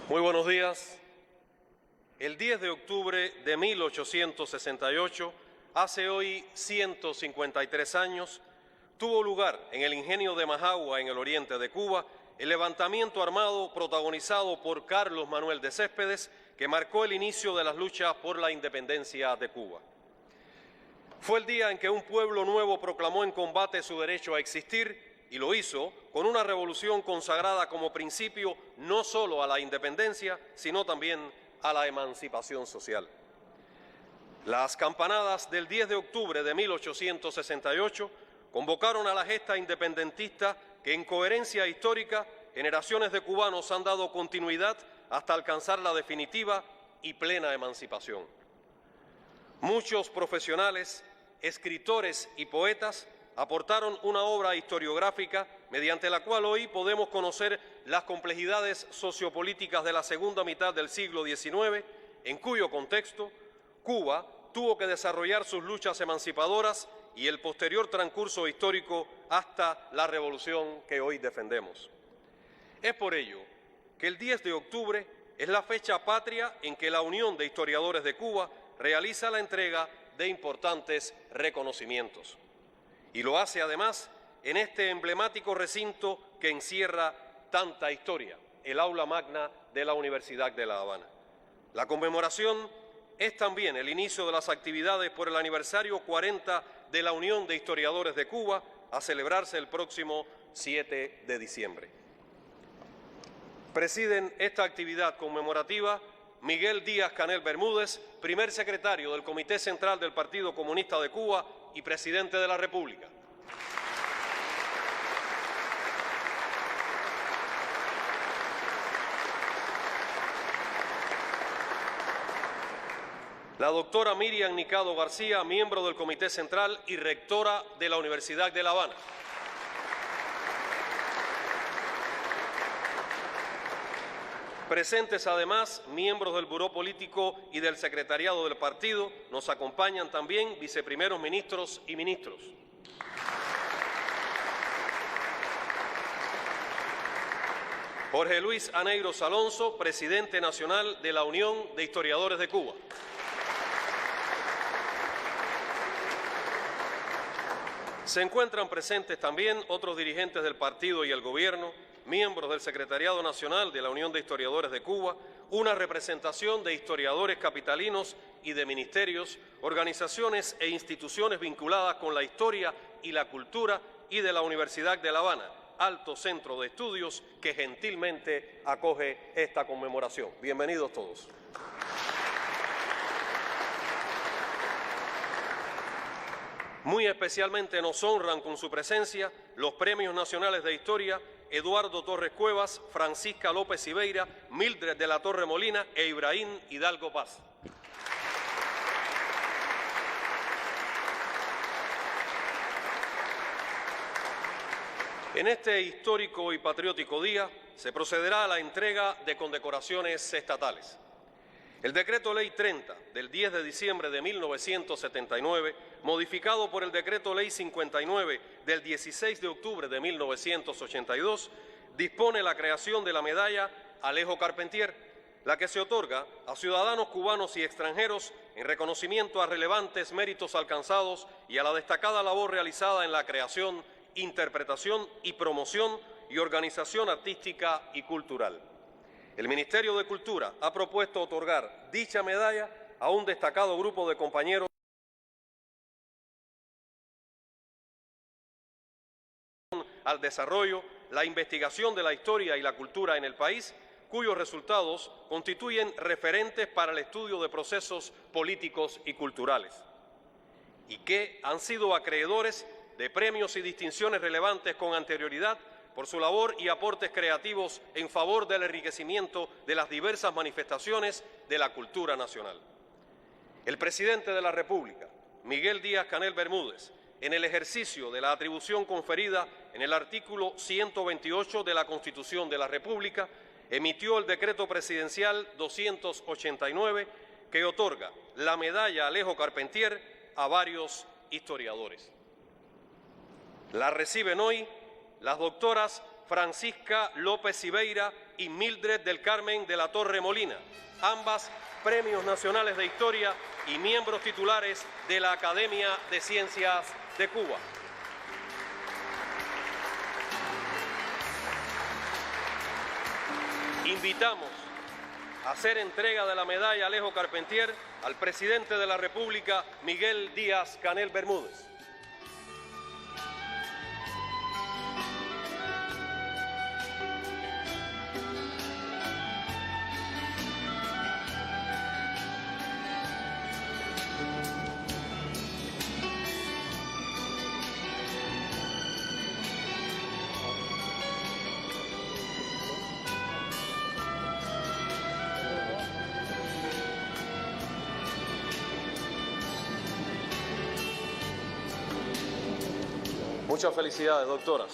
Muy buenos días. El 10 de octubre de 1868, hace hoy 153 años, tuvo lugar en el ingenio de Majagua, en el oriente de Cuba, el levantamiento armado protagonizado por Carlos Manuel de Céspedes, que marcó el inicio de las luchas por la independencia de Cuba. Fue el día en que un pueblo nuevo proclamó en combate su derecho a existir, y lo hizo con una revolución consagrada como principio no solo a la independencia, sino también a la emancipación social. Las campanadas del 10 de octubre de 1868 convocaron a la gesta independentista que, en coherencia histórica, generaciones de cubanos han dado continuidad hasta alcanzar la definitiva y plena emancipación. Muchos profesionales, escritores y poetas aportaron una obra historiográfica mediante la cual hoy podemos conocer las complejidades sociopolíticas de la segunda mitad del siglo XIX, en cuyo contexto Cuba tuvo que desarrollar sus luchas emancipadoras y el posterior transcurso histórico hasta la revolución que hoy defendemos. Es por ello que el 10 de octubre es la fecha patria en que la Unión de Historiadores de Cuba realiza la entrega de importantes reconocimientos. Y lo hace además en este emblemático recinto que encierra tanta historia, el aula magna de la Universidad de La Habana. La conmemoración es también el inicio de las actividades por el aniversario 40 de la Unión de Historiadores de Cuba, a celebrarse el próximo 7 de diciembre. Presiden esta actividad conmemorativa Miguel Díaz-Canel Bermúdez, primer secretario del Comité Central del Partido Comunista de Cuba y presidente de la República. La doctora Miriam Nicado García, miembro del Comité Central y rectora de la Universidad de La Habana. Presentes además miembros del Buró Político y del Secretariado del Partido, nos acompañan también viceprimeros ministros y ministros. Jorge Luis Aneiros Alonso, presidente nacional de la Unión de Historiadores de Cuba. Se encuentran presentes también otros dirigentes del partido y el gobierno, miembros del Secretariado Nacional de la Unión de Historiadores de Cuba, una representación de historiadores capitalinos y de ministerios, organizaciones e instituciones vinculadas con la historia y la cultura y de la Universidad de La Habana, alto centro de estudios que gentilmente acoge esta conmemoración. Bienvenidos todos. Muy especialmente nos honran con su presencia los Premios Nacionales de Historia Eduardo Torres Cuevas, Francisca López Ibeira, Mildred de la Torre Molina e Ibrahim Hidalgo Paz. En este histórico y patriótico día se procederá a la entrega de condecoraciones estatales. El Decreto Ley 30 del 10 de diciembre de 1979, modificado por el Decreto Ley 59 del 16 de octubre de 1982, dispone la creación de la medalla Alejo Carpentier, la que se otorga a ciudadanos cubanos y extranjeros en reconocimiento a relevantes méritos alcanzados y a la destacada labor realizada en la creación, interpretación y promoción y organización artística y cultural. El Ministerio de Cultura ha propuesto otorgar dicha medalla a un destacado grupo de compañeros al desarrollo, la investigación de la historia y la cultura en el país, cuyos resultados constituyen referentes para el estudio de procesos políticos y culturales, y que han sido acreedores de premios y distinciones relevantes con anterioridad por su labor y aportes creativos en favor del enriquecimiento de las diversas manifestaciones de la cultura nacional. El presidente de la República, Miguel Díaz-Canel Bermúdez, en el ejercicio de la atribución conferida en el artículo 128 de la Constitución de la República, emitió el Decreto Presidencial 289 que otorga la medalla Alejo Carpentier a varios historiadores. La reciben hoy las doctoras Francisca López Siveira y Mildred del Carmen de la Torre Molina, ambas Premios Nacionales de Historia y miembros titulares de la Academia de Ciencias de Cuba. Invitamos a hacer entrega de la medalla Alejo Carpentier al presidente de la República, Miguel Díaz-Canel Bermúdez. Muchas felicidades, doctoras.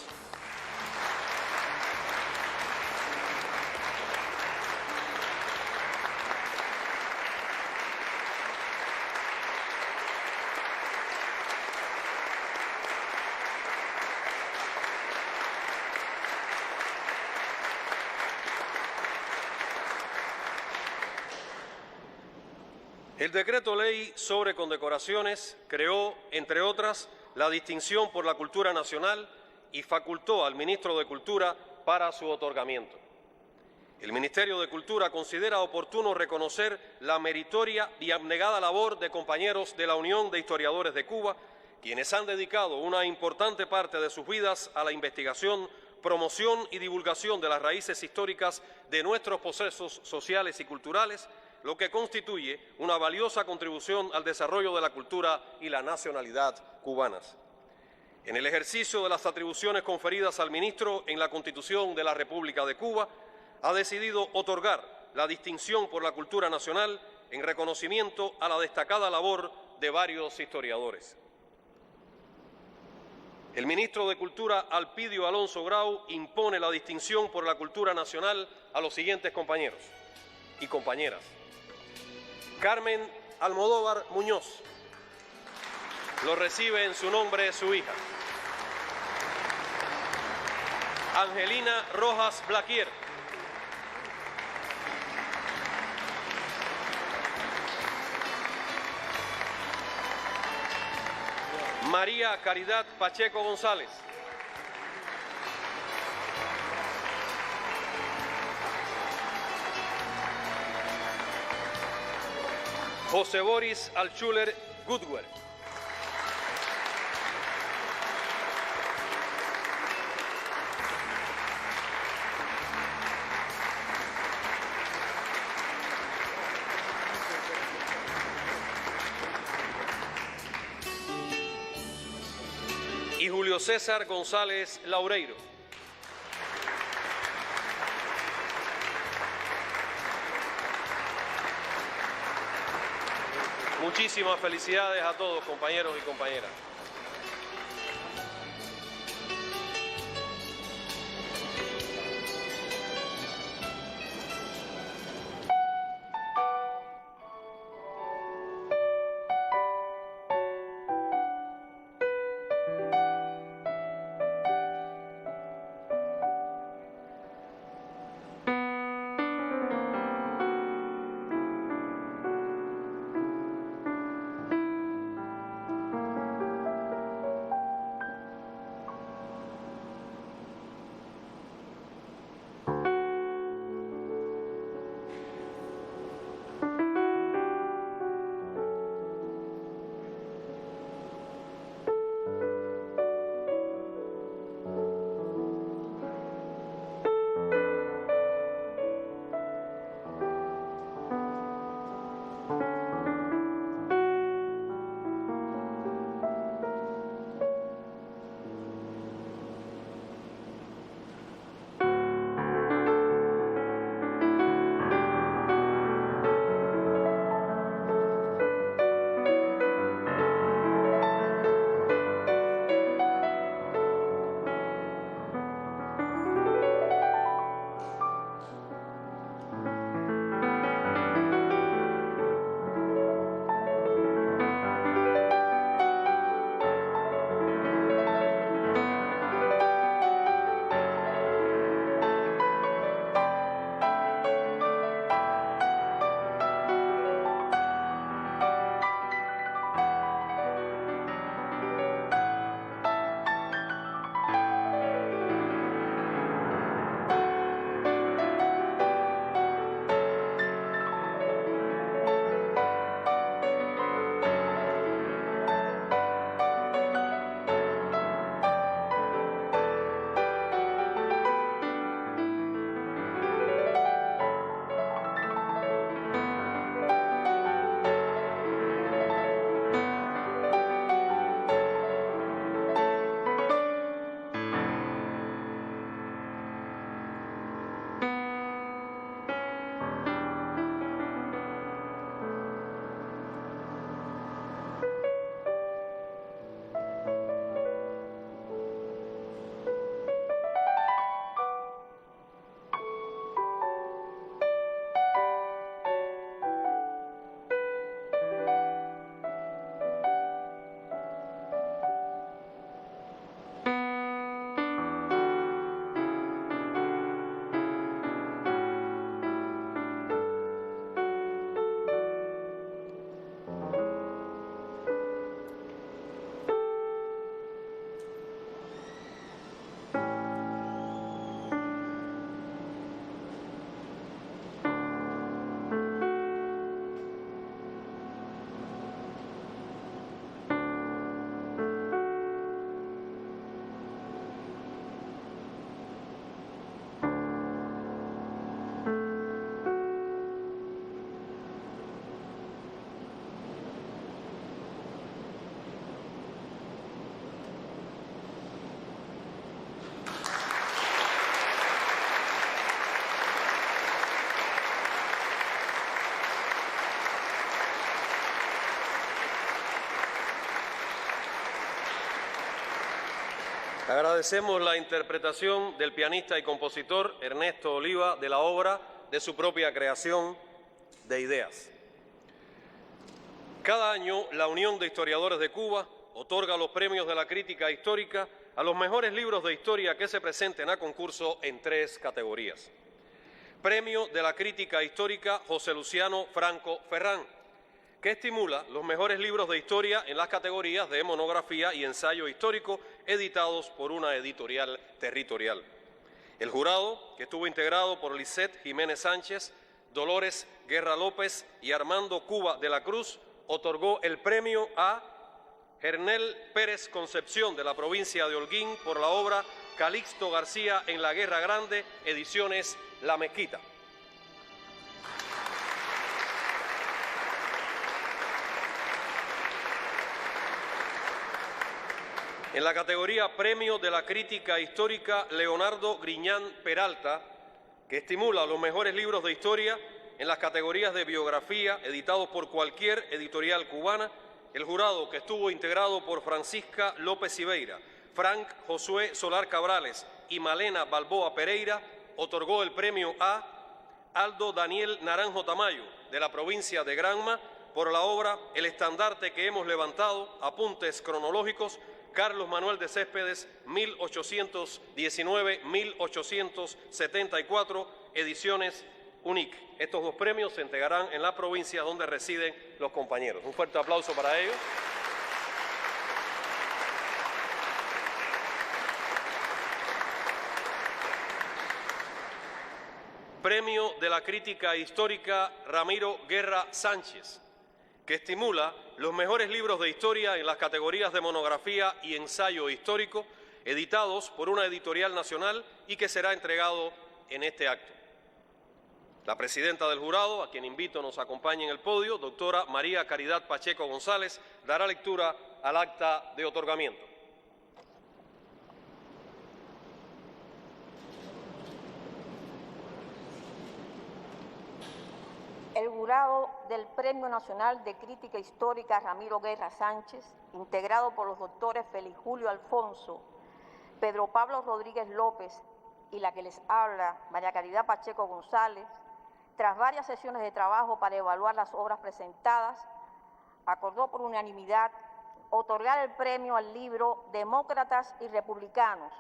El decreto ley sobre condecoraciones creó, entre otras, la distinción por la cultura nacional y facultó al ministro de Cultura para su otorgamiento. El Ministerio de Cultura considera oportuno reconocer la meritoria y abnegada labor de compañeros de la Unión de Historiadores de Cuba, quienes han dedicado una importante parte de sus vidas a la investigación, promoción y divulgación de las raíces históricas de nuestros procesos sociales y culturales, lo que constituye una valiosa contribución al desarrollo de la cultura y la nacionalidad cubanas. En el ejercicio de las atribuciones conferidas al ministro en la Constitución de la República de Cuba, ha decidido otorgar la distinción por la cultura nacional en reconocimiento a la destacada labor de varios historiadores. El ministro de Cultura, Alpidio Alonso Grau, impone la distinción por la cultura nacional a los siguientes compañeros y compañeras: Carmen Almodóvar Muñoz, lo recibe en su nombre su hija. Angelina Rojas Blaquier. María Caridad Pacheco González. José Boris Altschuler Goodwell. Y Julio César González Laureiro. Muchísimas felicidades a todos, compañeros y compañeras. Agradecemos la interpretación del pianista y compositor Ernesto Oliva de la obra de su propia creación de ideas. Cada año, la Unión de Historiadores de Cuba otorga los premios de la crítica histórica a los mejores libros de historia que se presenten a concurso en 3 categorías. Premio de la crítica histórica José Luciano Franco Ferrán, que estimula los mejores libros de historia en las categorías de monografía y ensayo histórico editados por una editorial territorial. El jurado, que estuvo integrado por Lisette Jiménez Sánchez, Dolores Guerra López y Armando Cuba de la Cruz, otorgó el premio a Hernel Pérez Concepción de la provincia de Holguín por la obra Calixto García en la Guerra Grande, ediciones La Mezquita. En la categoría Premio de la Crítica Histórica Leonardo Griñán Peralta, que estimula los mejores libros de historia en las categorías de biografía editados por cualquier editorial cubana, el jurado, que estuvo integrado por Francisca López Ibeira, Frank Josué Solar Cabrales y Malena Balboa Pereira, otorgó el premio a Aldo Daniel Naranjo Tamayo, de la provincia de Granma, por la obra El estandarte que hemos levantado, apuntes cronológicos, Carlos Manuel de Céspedes, 1819-1874, ediciones UNIC. Estos 2 premios se entregarán en la provincia donde residen los compañeros. Un fuerte aplauso para ellos. Premio de la Crítica Histórica Ramiro Guerra Sánchez, que estimula los mejores libros de historia en las categorías de monografía y ensayo histórico, editados por una editorial nacional y que será entregado en este acto. La presidenta del jurado, a quien invito nos acompañe en el podio, doctora María Caridad Pacheco González, dará lectura al acta de otorgamiento. El jurado del Premio Nacional de Crítica Histórica Ramiro Guerra Sánchez, integrado por los doctores Félix Julio Alfonso, Pedro Pablo Rodríguez López y la que les habla, María Caridad Pacheco González, tras varias sesiones de trabajo para evaluar las obras presentadas, acordó por unanimidad otorgar el premio al libro Demócratas y Republicanos,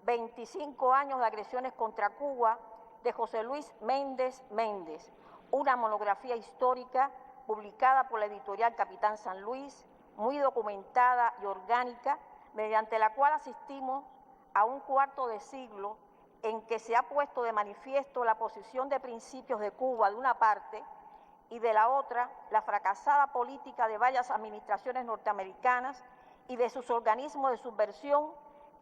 25 años de agresiones contra Cuba, de José Luis Méndez Méndez, una monografía histórica publicada por la editorial Capitán San Luis, muy documentada y orgánica, mediante la cual asistimos a un cuarto de siglo en que se ha puesto de manifiesto la posición de principios de Cuba de una parte y de la otra la fracasada política de varias administraciones norteamericanas y de sus organismos de subversión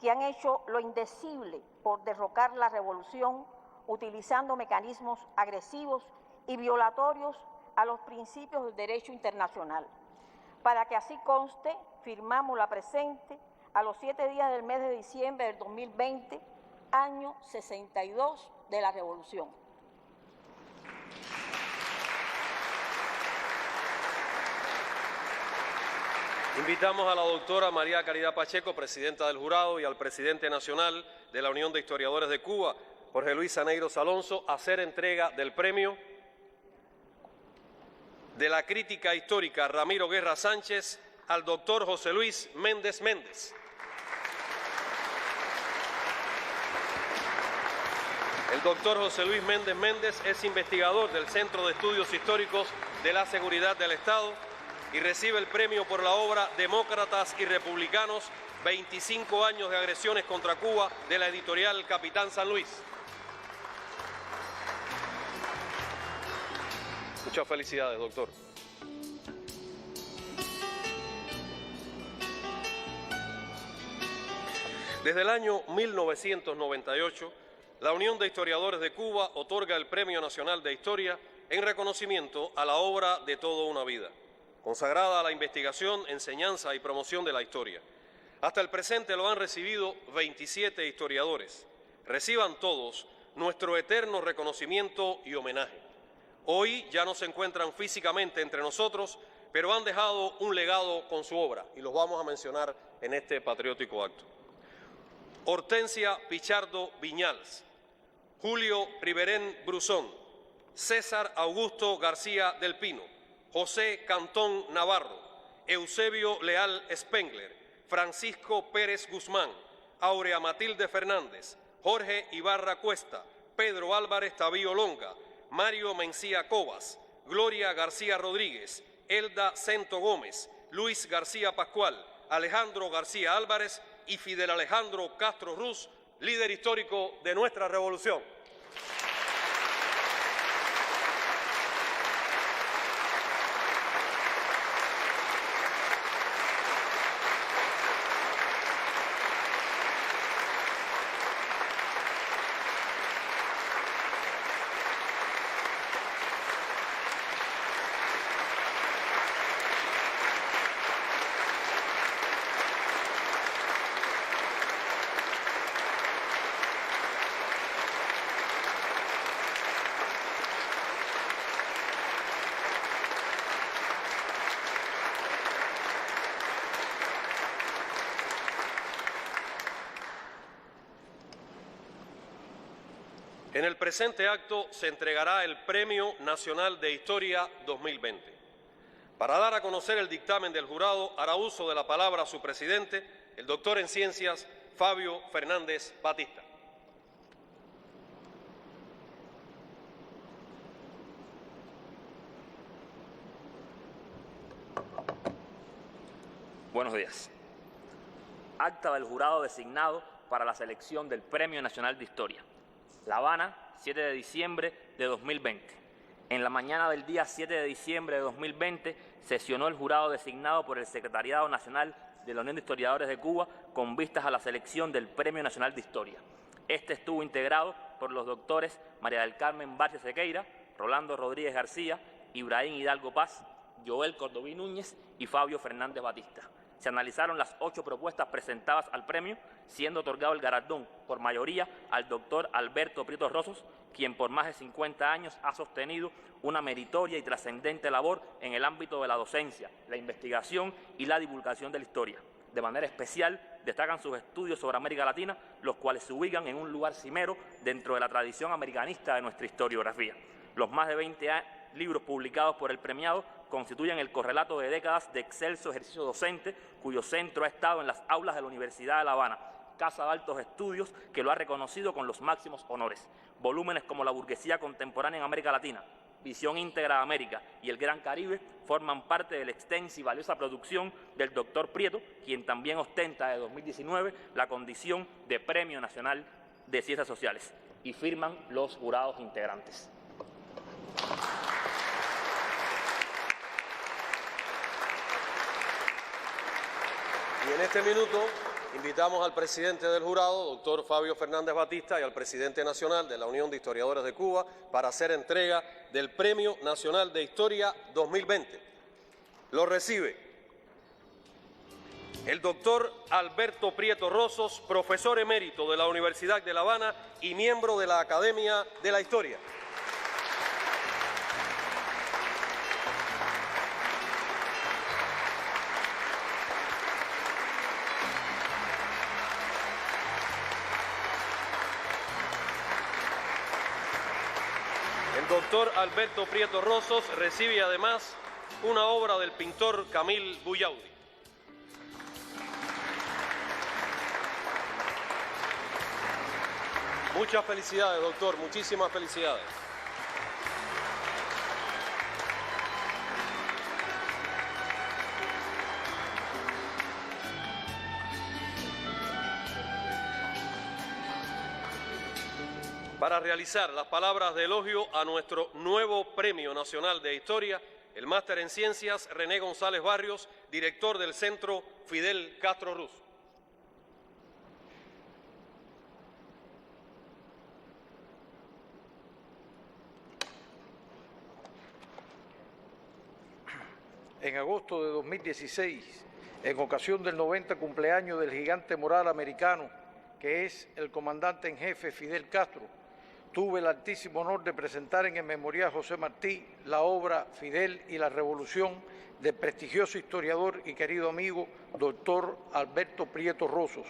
que han hecho lo indecible por derrocar la revolución utilizando mecanismos agresivos y violatorios a los principios del derecho internacional. Para que así conste, firmamos la presente a los 7 días del mes de diciembre del 2020, año 62 de la Revolución. Invitamos a la doctora María Caridad Pacheco, presidenta del jurado, y al presidente nacional de la Unión de Historiadores de Cuba, Jorge Luis Saneiros Alonso, a hacer entrega del premio de la Crítica Histórica Ramiro Guerra Sánchez al doctor José Luis Méndez Méndez. El doctor José Luis Méndez Méndez es investigador del Centro de Estudios Históricos de la Seguridad del Estado y recibe el premio por la obra Demócratas y Republicanos, 25 años de agresiones contra Cuba, de la editorial Capitán San Luis. Muchas felicidades, doctor. Desde el año 1998, la Unión de Historiadores de Cuba otorga el Premio Nacional de Historia en reconocimiento a la obra de toda una vida, consagrada a la investigación, enseñanza y promoción de la historia. Hasta el presente lo han recibido 27 historiadores. Reciban todos nuestro eterno reconocimiento y homenaje. Hoy ya no se encuentran físicamente entre nosotros, pero han dejado un legado con su obra y los vamos a mencionar en este patriótico acto. Hortensia Pichardo Viñals, Julio Riverén Brusón, César Augusto García del Pino, José Cantón Navarro, Eusebio Leal Spengler, Francisco Pérez Guzmán, Aurea Matilde Fernández, Jorge Ibarra Cuesta, Pedro Álvarez Tavío Longa, Mario Mencía Cobas, Gloria García Rodríguez, Elda Cento Gómez, Luis García Pascual, Alejandro García Álvarez y Fidel Alejandro Castro Ruz, líder histórico de nuestra revolución. En el presente acto se entregará el Premio Nacional de Historia 2020. Para dar a conocer el dictamen del jurado, hará uso de la palabra su presidente, el doctor en Ciencias, Fabio Fernández Batista. Buenos días. Acta del jurado designado para la selección del Premio Nacional de Historia. La Habana, 7 de diciembre de 2020. En la mañana del día 7 de diciembre de 2020 sesionó el jurado designado por el Secretariado Nacional de la Unión de Historiadores de Cuba con vistas a la selección del Premio Nacional de Historia. Este estuvo integrado por los doctores María del Carmen Barcia Sequeira, Rolando Rodríguez García, Ibrahim Hidalgo Paz, Joel Cordoví Núñez y Fabio Fernández Batista. Se analizaron las 8 propuestas presentadas al premio, siendo otorgado el galardón por mayoría al doctor Alberto Prieto Rosos, quien por más de 50 años ha sostenido una meritoria y trascendente labor en el ámbito de la docencia, la investigación y la divulgación de la historia. De manera especial, destacan sus estudios sobre América Latina, los cuales se ubican en un lugar cimero dentro de la tradición americanista de nuestra historiografía. Los más de 20 libros publicados por el premiado constituyen el correlato de décadas de excelso ejercicio docente, cuyo centro ha estado en las aulas de la Universidad de La Habana, casa de altos estudios que lo ha reconocido con los máximos honores. Volúmenes como La burguesía contemporánea en América Latina, Visión íntegra de América y el Gran Caribe forman parte de la extensa y valiosa producción del doctor Prieto, quien también ostenta de 2019 la condición de Premio Nacional de Ciencias Sociales, y firman los jurados integrantes. Y en este minuto invitamos al presidente del jurado, doctor Fabio Fernández Batista, y al presidente nacional de la Unión de Historiadores de Cuba para hacer entrega del Premio Nacional de Historia 2020. Lo recibe el doctor Alberto Prieto Rosos, profesor emérito de la Universidad de La Habana y miembro de la Academia de la Historia. El doctor Alberto Prieto Rosos recibe además una obra del pintor Camil Buyaudi. Muchas felicidades, doctor, muchísimas felicidades. Para realizar las palabras de elogio a nuestro nuevo Premio Nacional de Historia, el máster en Ciencias René González Barrios, director del Centro Fidel Castro Ruz. En agosto de 2016, en ocasión del 90 cumpleaños del gigante moral americano, que es el comandante en jefe Fidel Castro, tuve el altísimo honor de presentar en el Memorial José Martí la obra Fidel y la Revolución del prestigioso historiador y querido amigo doctor Alberto Prieto Rosos,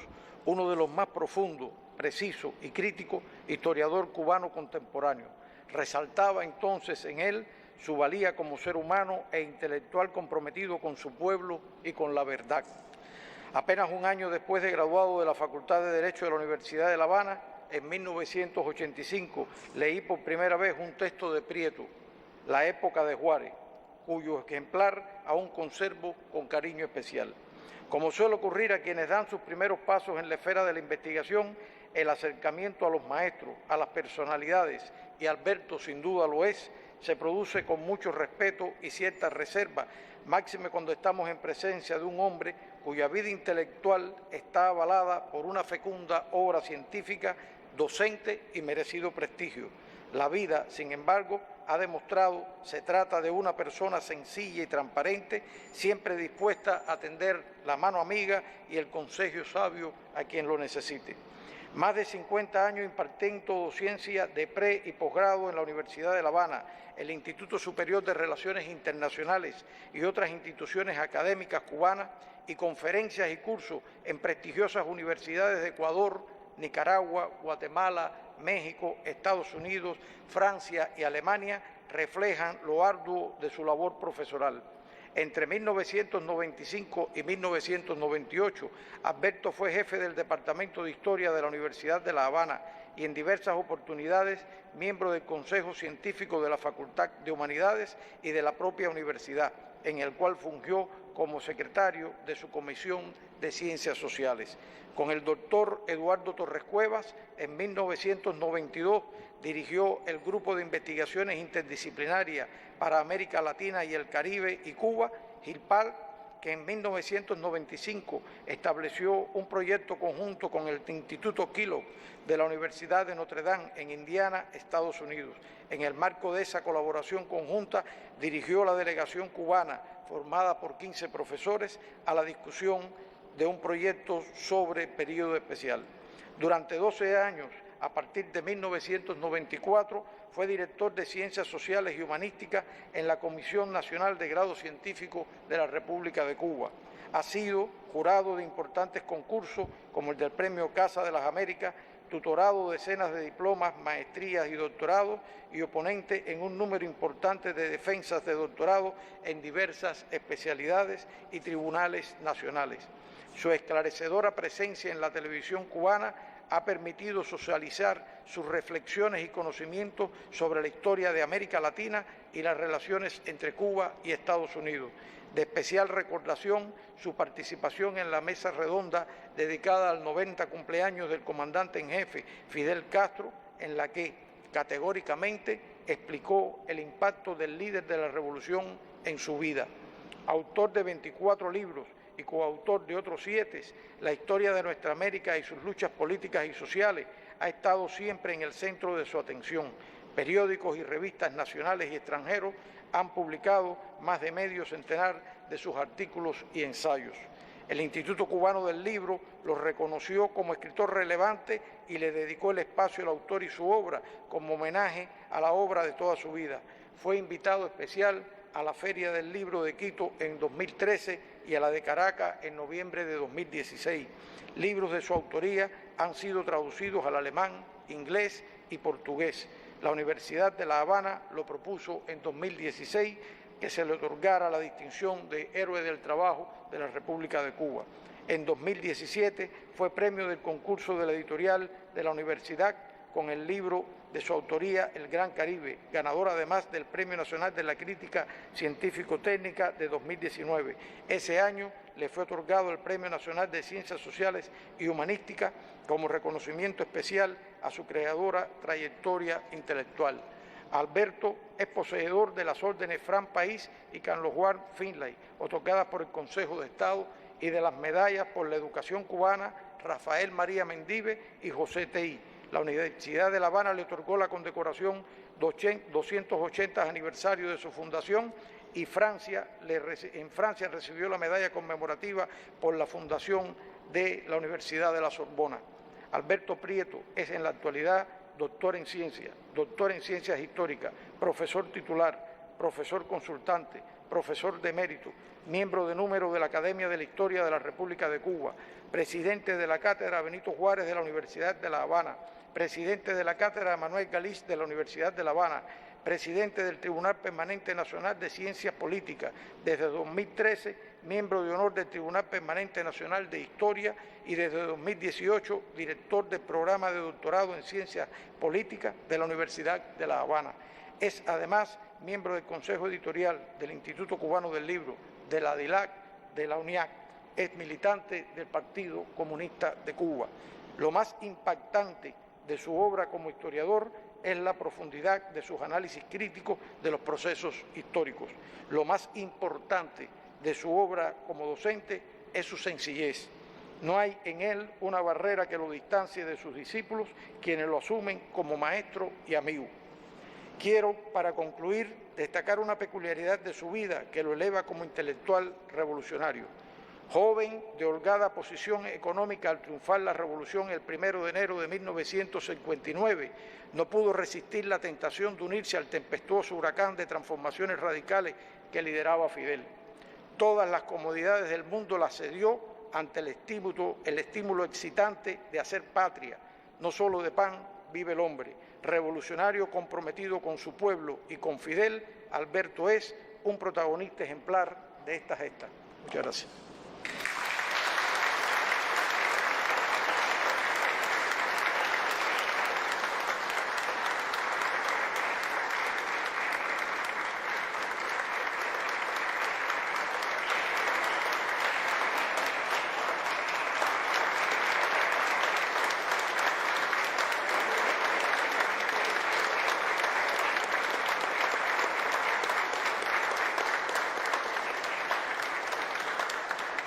uno de los más profundos, precisos y críticos historiador cubano contemporáneo. Resaltaba entonces en él su valía como ser humano e intelectual comprometido con su pueblo y con la verdad. Apenas un año después de graduado de la Facultad de Derecho de la Universidad de La Habana, en 1985, leí por primera vez un texto de Prieto, La época de Juárez, cuyo ejemplar aún conservo con cariño especial. Como suele ocurrir a quienes dan sus primeros pasos en la esfera de la investigación, el acercamiento a los maestros, a las personalidades, y Alberto sin duda lo es, se produce con mucho respeto y cierta reserva, máxime cuando estamos en presencia de un hombre cuya vida intelectual está avalada por una fecunda obra científica, docente y merecido prestigio. La vida, sin embargo, ha demostrado, se trata de una persona sencilla y transparente, siempre dispuesta a tender la mano amiga y el consejo sabio a quien lo necesite. Más de 50 años impartiendo docencia de pre y posgrado en la Universidad de La Habana, el Instituto Superior de Relaciones Internacionales y otras instituciones académicas cubanas, y conferencias y cursos en prestigiosas universidades de Ecuador, Nicaragua, Guatemala, México, Estados Unidos, Francia y Alemania, reflejan lo arduo de su labor profesoral. Entre 1995 y 1998, Alberto fue jefe del Departamento de Historia de la Universidad de La Habana y en diversas oportunidades miembro del Consejo Científico de la Facultad de Humanidades y de la propia universidad, en el cual fungió como secretario de su Comisión de Ciencias Sociales. Con el doctor Eduardo Torres Cuevas, en 1992 dirigió el Grupo de Investigaciones Interdisciplinarias para América Latina y el Caribe y Cuba, GILPAL, que en 1995 estableció un proyecto conjunto con el Instituto Kellogg de la Universidad de Notre Dame en Indiana, Estados Unidos. En el marco de esa colaboración conjunta dirigió la delegación cubana, formada por 15 profesores, a la discusión de un proyecto sobre periodo especial. Durante 12 años, a partir de 1994, fue director de Ciencias Sociales y Humanísticas en la Comisión Nacional de Grado Científico de la República de Cuba. Ha sido jurado de importantes concursos como el del Premio Casa de las Américas, tutorado decenas de diplomas, maestrías y doctorados y oponente en un número importante de defensas de doctorado en diversas especialidades y tribunales nacionales. Su esclarecedora presencia en la televisión cubana ha permitido socializar sus reflexiones y conocimientos sobre la historia de América Latina y las relaciones entre Cuba y Estados Unidos. De especial recordación, su participación en la mesa redonda dedicada al 90 cumpleaños del comandante en jefe Fidel Castro, en la que categóricamente explicó el impacto del líder de la revolución en su vida. Autor de 24 libros y coautor de otros 7, la historia de nuestra América y sus luchas políticas y sociales ha estado siempre en el centro de su atención. Periódicos y revistas nacionales y extranjeros han publicado más de medio centenar de sus artículos y ensayos. El Instituto Cubano del Libro lo reconoció como escritor relevante y le dedicó el espacio al autor y su obra como homenaje a la obra de toda su vida. Fue invitado especial a la Feria del Libro de Quito en 2013 y a la de Caracas en noviembre de 2016. Libros de su autoría han sido traducidos al alemán, inglés y portugués. La Universidad de La Habana lo propuso en 2016 que se le otorgara la distinción de Héroe del Trabajo de la República de Cuba. En 2017 fue premio del concurso de la editorial de la universidad con el libro de su autoría, El Gran Caribe, ganador además del Premio Nacional de la Crítica Científico-Técnica de 2019. Ese año le fue otorgado el Premio Nacional de Ciencias Sociales y Humanísticas como reconocimiento especial a su creadora trayectoria intelectual. Alberto es poseedor de las órdenes Fran País y Carlos Juan Finlay, otorgadas por el Consejo de Estado, y de las medallas por la educación cubana Rafael María Mendive y José Tei. La Universidad de La Habana le otorgó la condecoración 280 aniversario de su fundación y en Francia recibió la medalla conmemorativa por la fundación de la Universidad de la Sorbona. Alberto Prieto es en la actualidad doctor en ciencias históricas, profesor titular, profesor consultante, profesor de emérito, miembro de número de la Academia de la Historia de la República de Cuba, presidente de la Cátedra Benito Juárez de la Universidad de La Habana, presidente de la Cátedra Manuel Galiz de la Universidad de La Habana, presidente del Tribunal Permanente Nacional de Ciencias Políticas, desde 2013, miembro de honor del Tribunal Permanente Nacional de Historia y desde 2018, director del programa de doctorado en Ciencias Políticas de la Universidad de La Habana. Es además miembro del Consejo Editorial del Instituto Cubano del Libro, de la DILAC, de la UNIAC. Es militante del Partido Comunista de Cuba. Lo más impactante de su obra como historiador es la profundidad de sus análisis críticos de los procesos históricos. Lo más importante de su obra como docente es su sencillez. No hay en él una barrera que lo distancie de sus discípulos, quienes lo asumen como maestro y amigo. Quiero, para concluir, destacar una peculiaridad de su vida que lo eleva como intelectual revolucionario. Joven, de holgada posición económica al triunfar la revolución el 1 de enero de 1959, no pudo resistir la tentación de unirse al tempestuoso huracán de transformaciones radicales que lideraba Fidel. Todas las comodidades del mundo las cedió ante el estímulo excitante de hacer patria. No solo de pan vive el hombre. Revolucionario comprometido con su pueblo y con Fidel, Alberto es un protagonista ejemplar de esta gesta. Muchas gracias.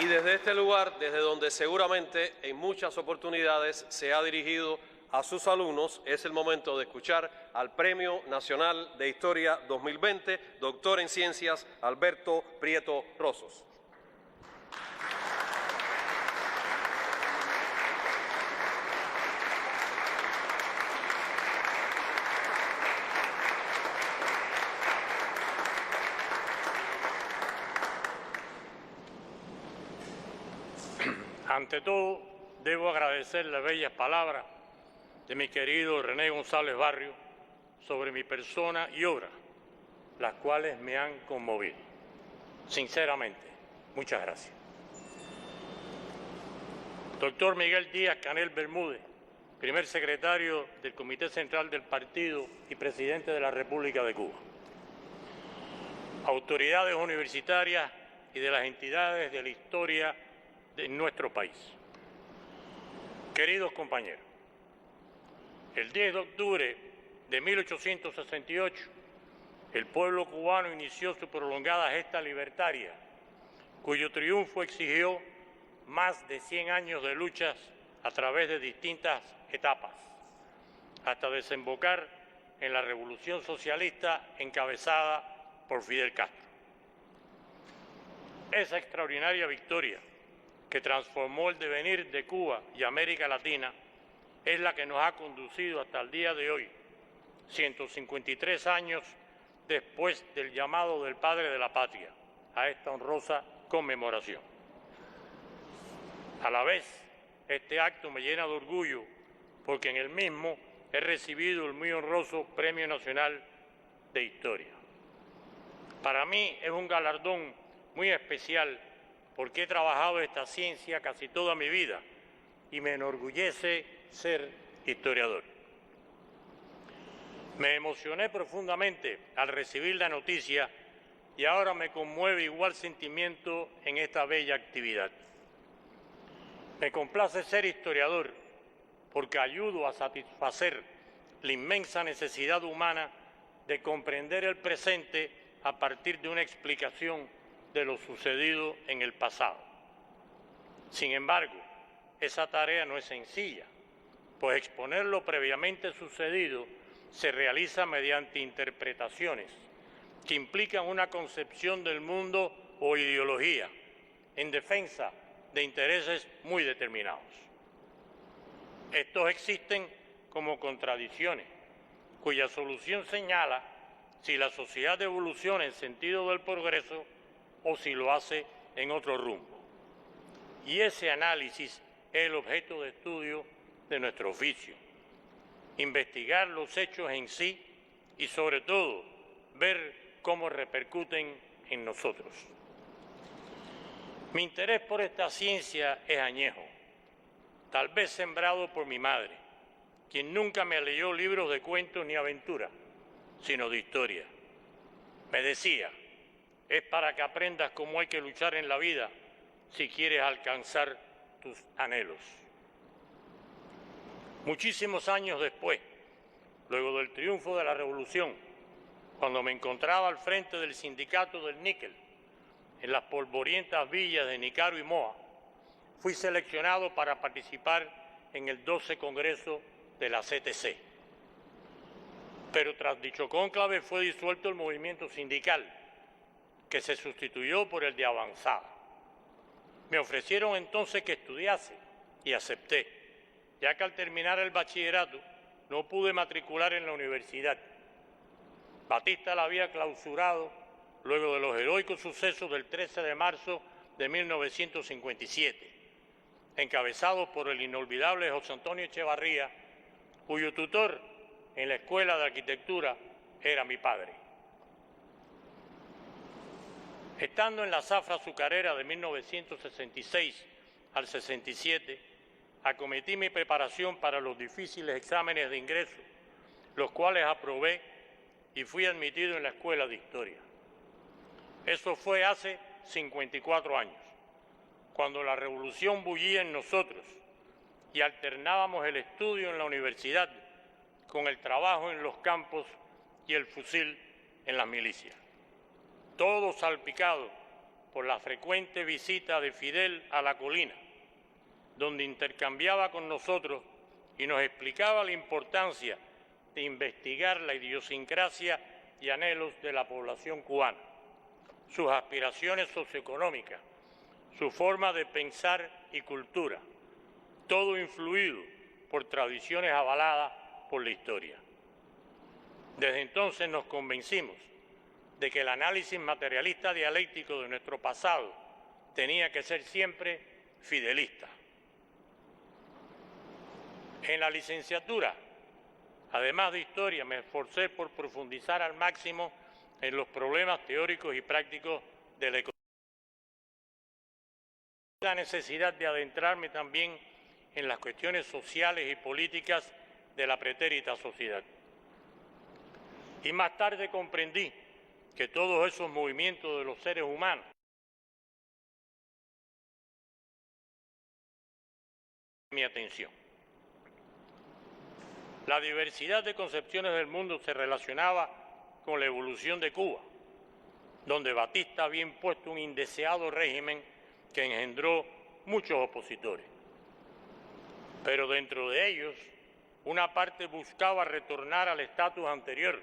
Y desde este lugar, desde donde seguramente en muchas oportunidades se ha dirigido a sus alumnos, es el momento de escuchar al Premio Nacional de Historia 2020, doctor en Ciencias, Alberto Prieto Rosos. Ante todo, debo agradecer las bellas palabras de mi querido René González Barrio sobre mi persona y obra, las cuales me han conmovido. Sinceramente, muchas gracias. Doctor Miguel Díaz Canel Bermúdez, primer secretario del Comité Central del Partido y presidente de la República de Cuba. Autoridades universitarias y de las entidades de la historia de nuestro país. Queridos compañeros, el 10 de octubre de 1868, el pueblo cubano inició su prolongada gesta libertaria, cuyo triunfo exigió más de 100 años de luchas a través de distintas etapas, hasta desembocar en la revolución socialista encabezada por Fidel Castro. Esa extraordinaria victoria que transformó el devenir de Cuba y América Latina es la que nos ha conducido hasta el día de hoy, 153 años después del llamado del Padre de la Patria a esta honrosa conmemoración. A la vez, este acto me llena de orgullo porque en el mismo he recibido el muy honroso Premio Nacional de Historia. Para mí es un galardón muy especial porque he trabajado esta ciencia casi toda mi vida y me enorgullece ser historiador. Me emocioné profundamente al recibir la noticia y ahora me conmueve igual sentimiento en esta bella actividad. Me complace ser historiador porque ayudo a satisfacer la inmensa necesidad humana de comprender el presente a partir de una explicación de lo sucedido en el pasado. Sin embargo, esa tarea no es sencilla, pues exponer lo previamente sucedido se realiza mediante interpretaciones que implican una concepción del mundo o ideología en defensa de intereses muy determinados. Estos existen como contradicciones, cuya solución señala si la sociedad evoluciona en sentido del progreso o si lo hace en otro rumbo. Y ese análisis es el objeto de estudio de nuestro oficio. Investigar los hechos en sí y, sobre todo, ver cómo repercuten en nosotros. Mi interés por esta ciencia es añejo, tal vez sembrado por mi madre, quien nunca me leyó libros de cuentos ni aventuras, sino de historia. Me decía, es para que aprendas cómo hay que luchar en la vida si quieres alcanzar tus anhelos. Muchísimos años después, luego del triunfo de la Revolución, cuando me encontraba al frente del sindicato del níquel, en las polvorientas villas de Nicaro y Moa, fui seleccionado para participar en el 12 Congreso de la CTC. Pero tras dicho cónclave fue disuelto el movimiento sindical, que se sustituyó por el de Avanzada. Me ofrecieron entonces que estudiase y acepté, ya que al terminar el bachillerato no pude matricular en la universidad. Batista la había clausurado luego de los heroicos sucesos del 13 de marzo de 1957, encabezados por el inolvidable José Antonio Echevarría, cuyo tutor en la Escuela de Arquitectura era mi padre. Estando en la zafra azucarera de 1966 al 67, acometí mi preparación para los difíciles exámenes de ingreso, los cuales aprobé y fui admitido en la Escuela de Historia. Eso fue hace 54 años, cuando la revolución bullía en nosotros y alternábamos el estudio en la universidad con el trabajo en los campos y el fusil en las milicias. Todo salpicado por la frecuente visita de Fidel a la colina, donde intercambiaba con nosotros y nos explicaba la importancia de investigar la idiosincrasia y anhelos de la población cubana, sus aspiraciones socioeconómicas, su forma de pensar y cultura, todo influido por tradiciones avaladas por la historia. Desde entonces nos convencimos de que el análisis materialista dialéctico de nuestro pasado tenía que ser siempre fidelista. En la licenciatura, además de historia, me esforcé por profundizar al máximo en los problemas teóricos y prácticos de la economía. La necesidad de adentrarme también en las cuestiones sociales y políticas de la pretérita sociedad. Y más tarde comprendí que todos esos movimientos de los seres humanos mi atención. La diversidad de concepciones del mundo se relacionaba con la evolución de Cuba, donde Batista había impuesto un indeseado régimen que engendró muchos opositores. Pero dentro de ellos, una parte buscaba retornar al estatus anterior,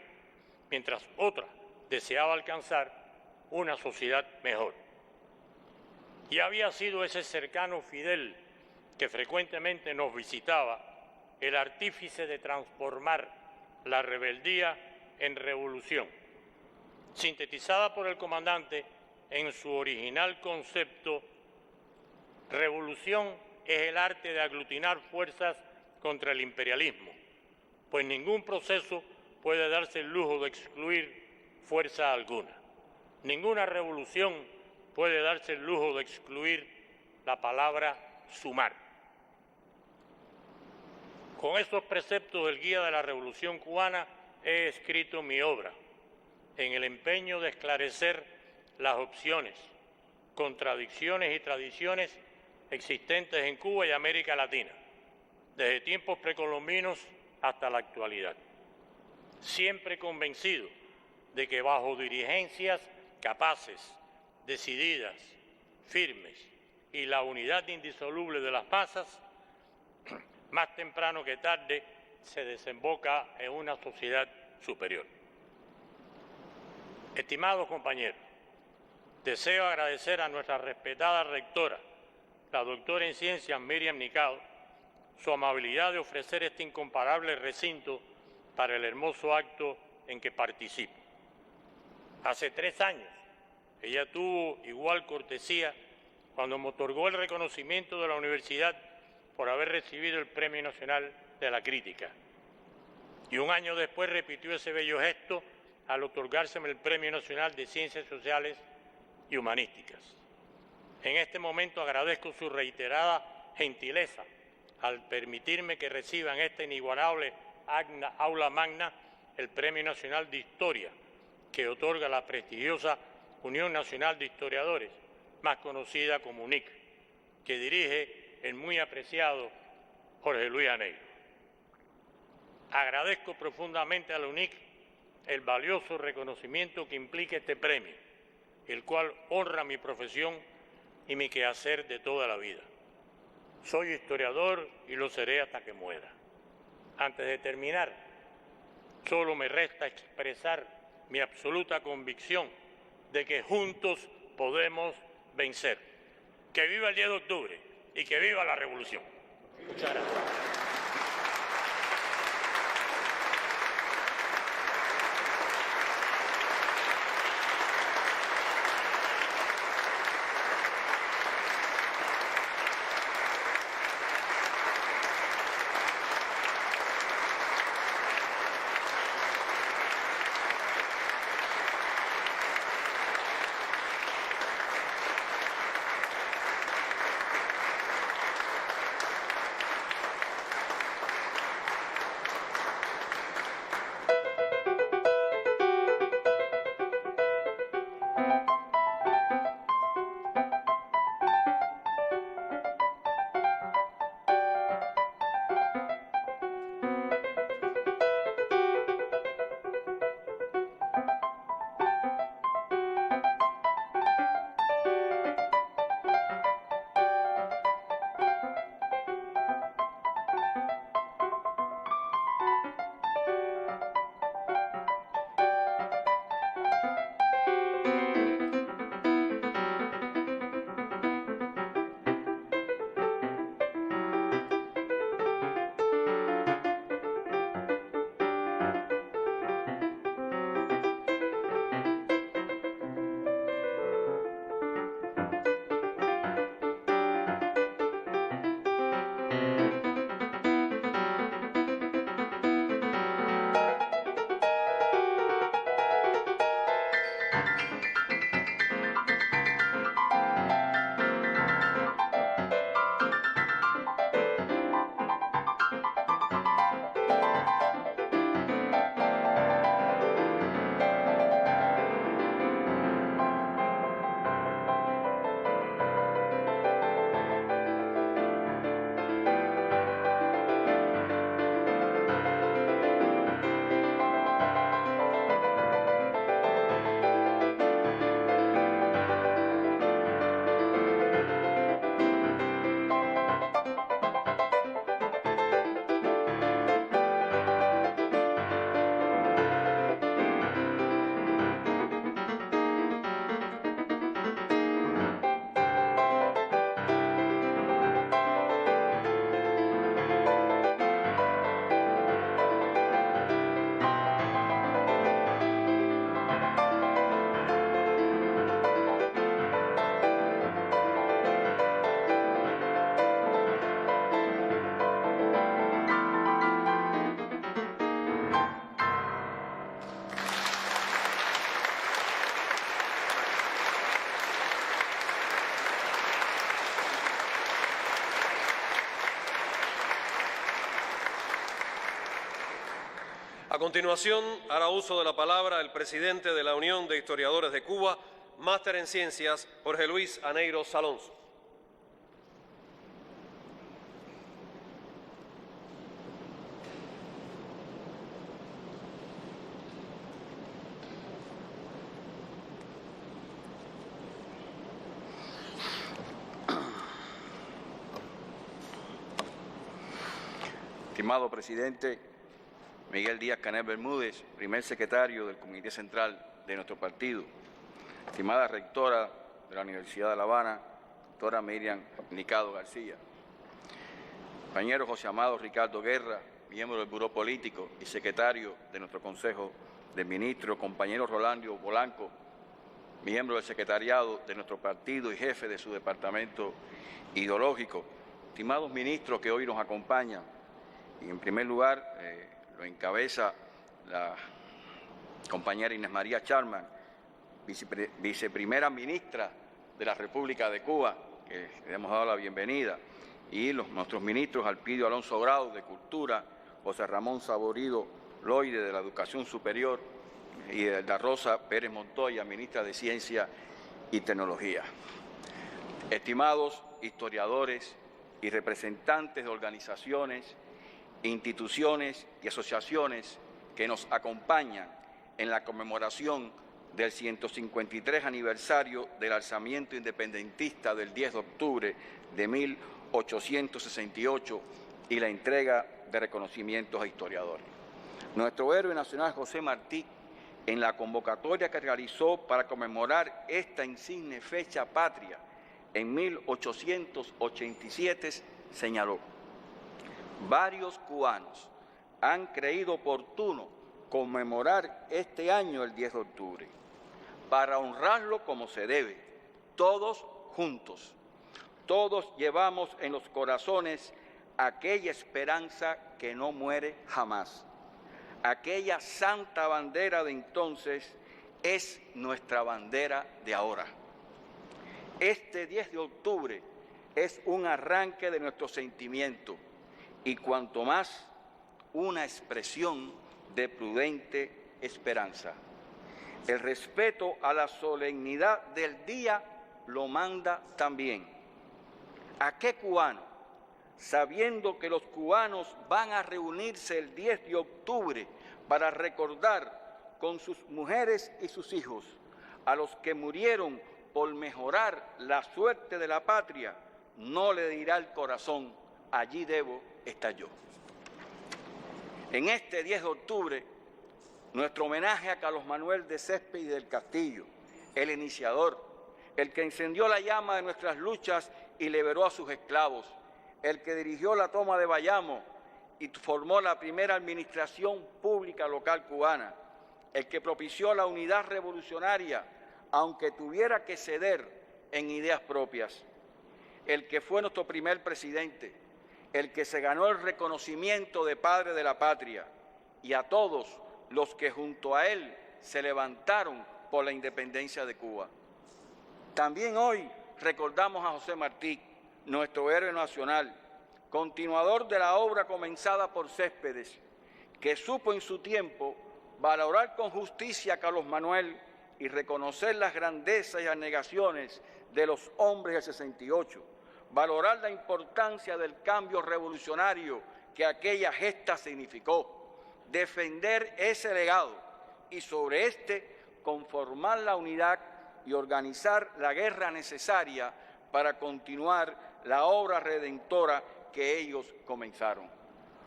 mientras otra deseaba alcanzar una sociedad mejor. Y había sido ese cercano Fidel que frecuentemente nos visitaba el artífice de transformar la rebeldía en revolución, sintetizada por el comandante en su original concepto: revolución es el arte de aglutinar fuerzas contra el imperialismo, pues ningún proceso puede darse el lujo de excluir fuerza alguna. Ninguna revolución puede darse el lujo de excluir la palabra sumar. Con esos preceptos del Guía de la Revolución Cubana he escrito mi obra, en el empeño de esclarecer las opciones, contradicciones y tradiciones existentes en Cuba y América Latina, desde tiempos precolombinos hasta la actualidad. Siempre convencido de que bajo dirigencias capaces, decididas, firmes y la unidad indisoluble de las masas, más temprano que tarde se desemboca en una sociedad superior. Estimados compañeros, deseo agradecer a nuestra respetada rectora, la doctora en Ciencias Miriam Nicao, su amabilidad de ofrecer este incomparable recinto para el hermoso acto en que participo. Hace 3 años, ella tuvo igual cortesía cuando me otorgó el reconocimiento de la universidad por haber recibido el Premio Nacional de la Crítica. Y 1 año después repitió ese bello gesto al otorgárseme el Premio Nacional de Ciencias Sociales y Humanísticas. En este momento agradezco su reiterada gentileza al permitirme que reciba en esta inigualable aula magna el Premio Nacional de Historia que otorga la prestigiosa Unión Nacional de Historiadores, más conocida como UNIC, que dirige el muy apreciado Jorge Luis Aneiro. Agradezco profundamente a la UNIC el valioso reconocimiento que implica este premio, el cual honra mi profesión y mi quehacer de toda la vida. Soy historiador y lo seré hasta que muera. Antes de terminar, solo me resta expresar mi absoluta convicción de que juntos podemos vencer. Que viva el 10 de octubre y que viva la revolución. Muchas gracias. A continuación, hará uso de la palabra el presidente de la Unión de Historiadores de Cuba, máster en Ciencias, Jorge Luis Aneiro Alonso. Estimado presidente Miguel Díaz-Canel Bermúdez, primer secretario del Comité Central de nuestro partido, estimada rectora de la Universidad de La Habana, doctora Miriam Nicado García, compañero José Amado Ricardo Guerra, miembro del Buró Político y secretario de nuestro Consejo de Ministros, compañero Rolando Polanco, miembro del secretariado de nuestro partido y jefe de su departamento ideológico, estimados ministros que hoy nos acompañan, y en primer lugar lo encabeza la compañera Inés María Charman, viceprimera ministra de la República de Cuba, que le hemos dado la bienvenida, y nuestros ministros Alpidio Alonso Grau de Cultura, José Ramón Saborido Loide de la Educación Superior y Elda Rosa Pérez Montoya, ministra de Ciencia y Tecnología. Estimados historiadores y representantes de organizaciones, instituciones y asociaciones que nos acompañan en la conmemoración del 153 aniversario del alzamiento independentista del 10 de octubre de 1868 y la entrega de reconocimientos a historiadores. Nuestro héroe nacional José Martí, en la convocatoria que realizó para conmemorar esta insigne fecha patria en 1887, señaló: varios cubanos han creído oportuno conmemorar este año el 10 de octubre para honrarlo como se debe, todos juntos. Todos llevamos en los corazones aquella esperanza que no muere jamás. Aquella santa bandera de entonces es nuestra bandera de ahora. Este 10 de octubre es un arranque de nuestro sentimiento y cuanto más una expresión de prudente esperanza. El respeto a la solemnidad del día lo manda también. ¿A qué cubano, sabiendo que los cubanos van a reunirse el 10 de octubre para recordar con sus mujeres y sus hijos a los que murieron por mejorar la suerte de la patria, no le dirá el corazón: allí debo estar yo? En este 10 de octubre, nuestro homenaje a Carlos Manuel de Céspedes y del Castillo, el iniciador, el que encendió la llama de nuestras luchas y liberó a sus esclavos, el que dirigió la toma de Bayamo y formó la primera administración pública local cubana, el que propició la unidad revolucionaria, aunque tuviera que ceder en ideas propias, el que fue nuestro primer presidente, el que se ganó el reconocimiento de padre de la patria, y a todos los que junto a él se levantaron por la independencia de Cuba. También hoy recordamos a José Martí, nuestro héroe nacional, continuador de la obra comenzada por Céspedes, que supo en su tiempo valorar con justicia a Carlos Manuel y reconocer las grandezas y abnegaciones de los hombres del 68, valorar la importancia del cambio revolucionario que aquella gesta significó, defender ese legado y sobre este conformar la unidad y organizar la guerra necesaria para continuar la obra redentora que ellos comenzaron.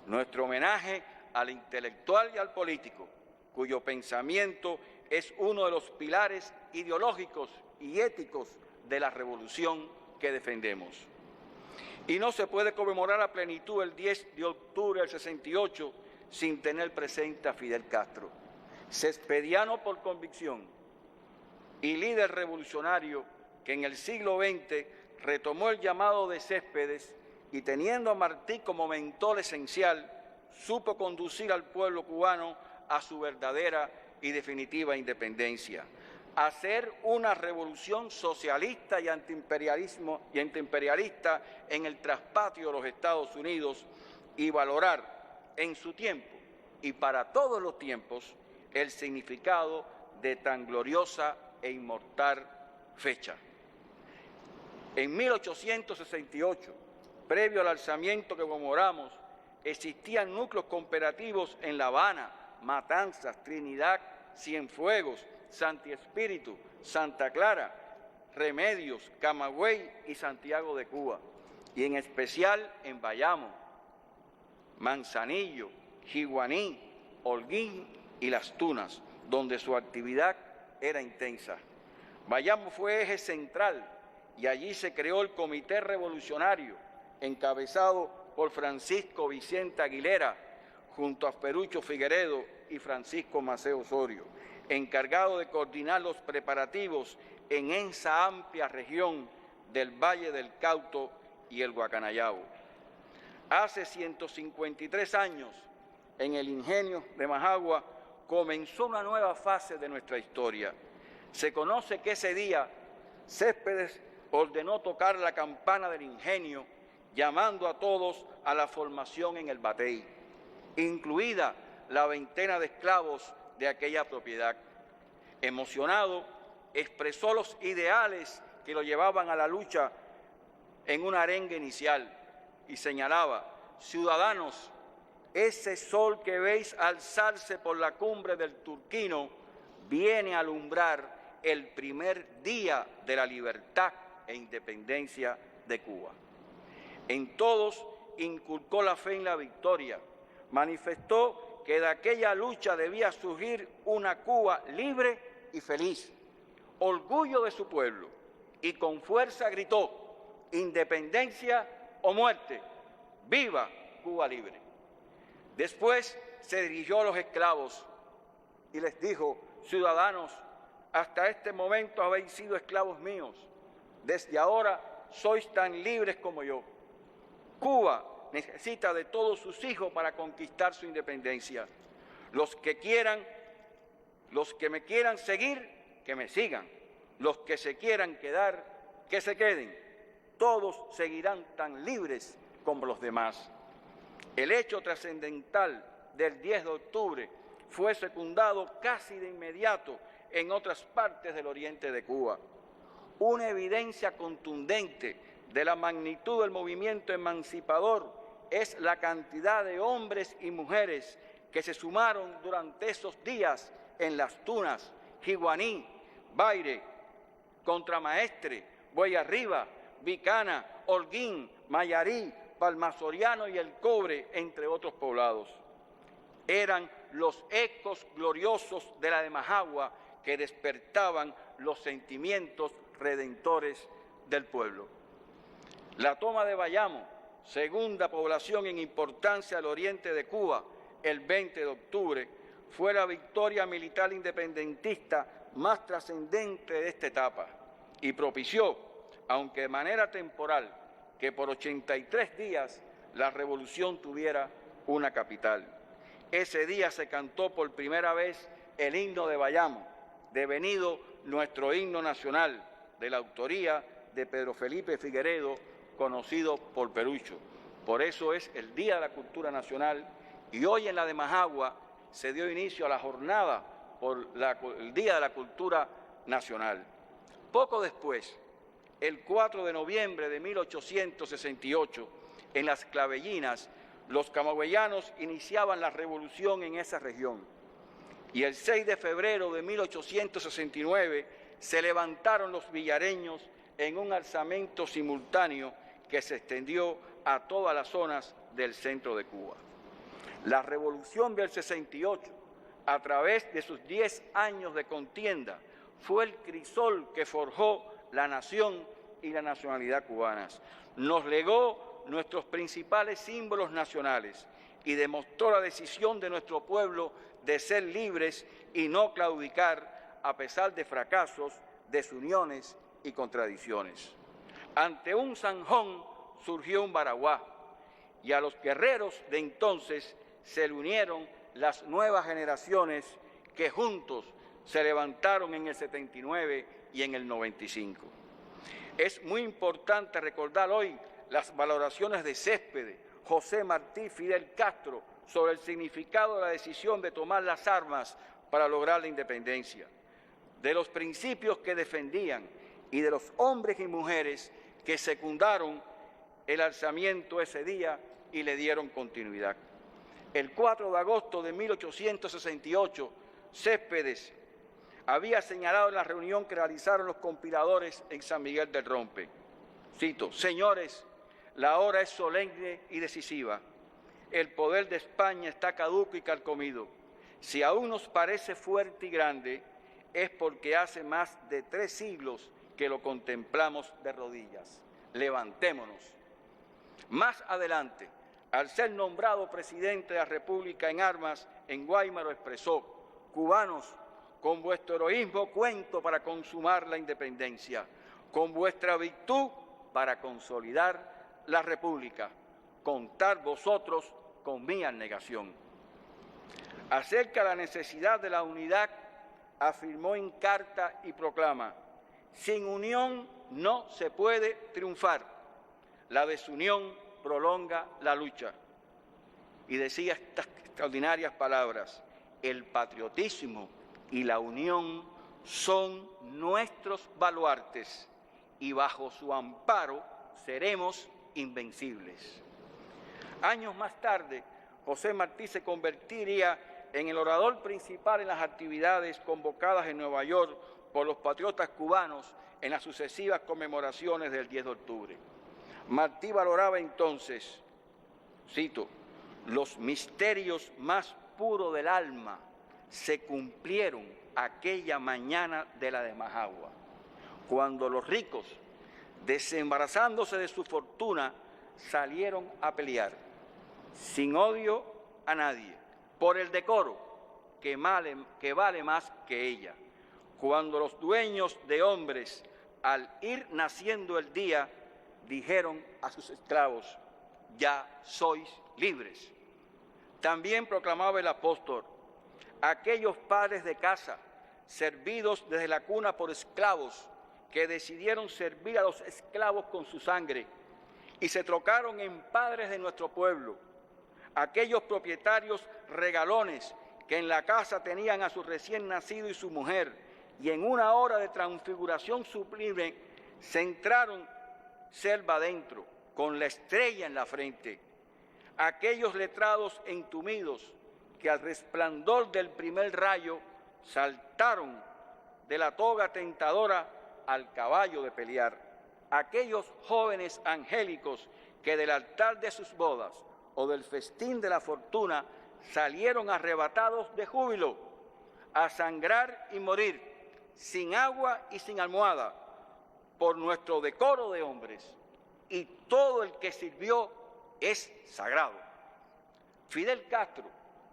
Nuestro homenaje al intelectual y al político, cuyo pensamiento es uno de los pilares ideológicos y éticos de la revolución que defendemos. Y no se puede conmemorar a plenitud el 10 de octubre del 68 sin tener presente a Fidel Castro, cespediano por convicción y líder revolucionario que en el siglo XX retomó el llamado de Céspedes y teniendo a Martí como mentor esencial, supo conducir al pueblo cubano a su verdadera y definitiva independencia, hacer una revolución socialista y antiimperialista en el traspatio de los Estados Unidos y valorar en su tiempo y para todos los tiempos el significado de tan gloriosa e inmortal fecha. En 1868, previo al alzamiento que conmemoramos, existían núcleos cooperativos en La Habana, Matanzas, Trinidad, Cienfuegos, Santi Espíritu, Santa Clara, Remedios, Camagüey y Santiago de Cuba, y en especial en Bayamo, Manzanillo, Jiguaní, Holguín y Las Tunas, donde su actividad era intensa. Bayamo fue eje central y allí se creó el Comité Revolucionario, encabezado por Francisco Vicente Aguilera, junto a Perucho Figueredo y Francisco Maceo Osorio, encargado de coordinar los preparativos en esa amplia región del Valle del Cauto y el Guacanayabo. Hace 153 años, en el ingenio de Majagua, comenzó una nueva fase de nuestra historia. Se conoce que ese día Céspedes ordenó tocar la campana del ingenio, llamando a todos a la formación en el batey, incluida la veintena de esclavos de aquella propiedad. Emocionado, expresó los ideales que lo llevaban a la lucha en una arenga inicial y señalaba: ciudadanos, ese sol que veis alzarse por la cumbre del Turquino viene a alumbrar el primer día de la libertad e independencia de Cuba. En todos inculcó la fe en la victoria, manifestó que de aquella lucha debía surgir una Cuba libre y feliz, orgullo de su pueblo, y con fuerza gritó: independencia o muerte, ¡viva Cuba libre! Después se dirigió a los esclavos y les dijo: ciudadanos, hasta este momento habéis sido esclavos míos, desde ahora sois tan libres como yo. Cuba necesita de todos sus hijos para conquistar su independencia. Los que me quieran seguir, que me sigan. Los que se quieran quedar, que se queden. Todos seguirán tan libres como los demás. El hecho trascendental del 10 de octubre fue secundado casi de inmediato en otras partes del oriente de Cuba. Una evidencia contundente de la magnitud del movimiento emancipador es la cantidad de hombres y mujeres que se sumaron durante esos días en Las Tunas, Jiguaní, Baire, Contramaestre, Buey Arriba, Vicana, Holguín, Mayarí, Palmasoriano y El Cobre, entre otros poblados. Eran los ecos gloriosos de la de Majagua que despertaban los sentimientos redentores del pueblo. La toma de Bayamo, segunda población en importancia al oriente de Cuba, el 20 de octubre, fue la victoria militar independentista más trascendente de esta etapa y propició, aunque de manera temporal, que por 83 días la revolución tuviera una capital. Ese día se cantó por primera vez el himno de Bayamo, devenido nuestro himno nacional, de la autoría de Pedro Felipe Figueredo, conocido por Perucho. Por eso es el Día de la Cultura Nacional, y hoy en la de Majagua se dio inicio a la jornada por el Día de la Cultura Nacional. Poco después, el 4 de noviembre de 1868, en Las Clavellinas, los camagüeyanos iniciaban la revolución en esa región. Y el 6 de febrero de 1869 se levantaron los villareños en un alzamiento simultáneo que se extendió a todas las zonas del centro de Cuba. La revolución del 68, a través de sus 10 años de contienda, fue el crisol que forjó la nación y la nacionalidad cubanas. Nos legó nuestros principales símbolos nacionales y demostró la decisión de nuestro pueblo de ser libres y no claudicar a pesar de fracasos, desuniones y contradicciones. Ante un zanjón surgió un Baraguá, y a los guerreros de entonces se le unieron las nuevas generaciones que juntos se levantaron en el 79 y en el 95. Es muy importante recordar hoy las valoraciones de Céspedes, José Martí, Fidel Castro sobre el significado de la decisión de tomar las armas para lograr la independencia, de los principios que defendían y de los hombres y mujeres que secundaron el alzamiento ese día y le dieron continuidad. El 4 de agosto de 1868, Céspedes había señalado en la reunión que realizaron los compiladores en San Miguel del Rompe, cito: señores, la hora es solemne y decisiva. El poder de España está caduco y carcomido. Si aún nos parece fuerte y grande, es porque hace más de 3 siglos que lo contemplamos de rodillas. Levantémonos. Más adelante, al ser nombrado presidente de la República en armas en Guaymaro, expresó: cubanos, con vuestro heroísmo cuento para consumar la independencia, con vuestra virtud para consolidar la República. Contad vosotros con mi abnegación. Acerca de la necesidad de la unidad, afirmó en carta y proclama: sin unión no se puede triunfar. La desunión prolonga la lucha. Y decía estas extraordinarias palabras: el patriotismo y la unión son nuestros baluartes y bajo su amparo seremos invencibles. Años más tarde, José Martí se convertiría en el orador principal en las actividades convocadas en Nueva York por los patriotas cubanos en las sucesivas conmemoraciones del 10 de octubre. Martí valoraba entonces, cito: los misterios más puros del alma se cumplieron aquella mañana de la de Majagua, cuando los ricos, desembarazándose de su fortuna, salieron a pelear, sin odio a nadie, por el decoro que vale más que ella. Cuando los dueños de hombres, al ir naciendo el día, dijeron a sus esclavos: ya sois libres. También proclamaba el apóstol: aquellos padres de casa, servidos desde la cuna por esclavos, que decidieron servir a los esclavos con su sangre y se trocaron en padres de nuestro pueblo. Aquellos propietarios regalones que en la casa tenían a su recién nacido y su mujer, y en una hora de transfiguración sublime se entraron selva adentro, con la estrella en la frente. Aquellos letrados entumidos que al resplandor del primer rayo saltaron de la toga tentadora al caballo de pelear. Aquellos jóvenes angélicos que del altar de sus bodas o del festín de la fortuna salieron arrebatados de júbilo a sangrar y morir, sin agua y sin almohada, por nuestro decoro de hombres, y todo el que sirvió es sagrado. Fidel Castro,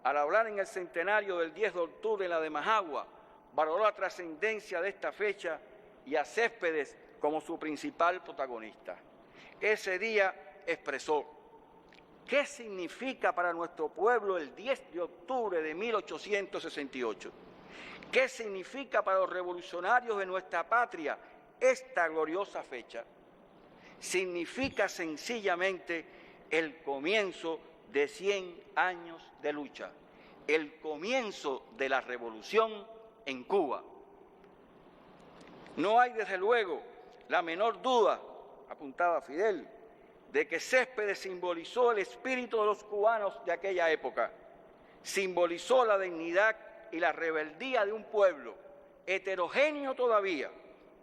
al hablar en el centenario del 10 de octubre en la de Majagua, valoró la trascendencia de esta fecha y a Céspedes como su principal protagonista. Ese día expresó: ¿qué significa para nuestro pueblo el 10 de octubre de 1868? ¿Qué significa para los revolucionarios de nuestra patria esta gloriosa fecha? Significa sencillamente el comienzo de 100 años de lucha, el comienzo de la revolución en Cuba. No hay, desde luego, la menor duda, apuntaba Fidel, de que Céspedes simbolizó el espíritu de los cubanos de aquella época, simbolizó la dignidad y la rebeldía de un pueblo heterogéneo todavía,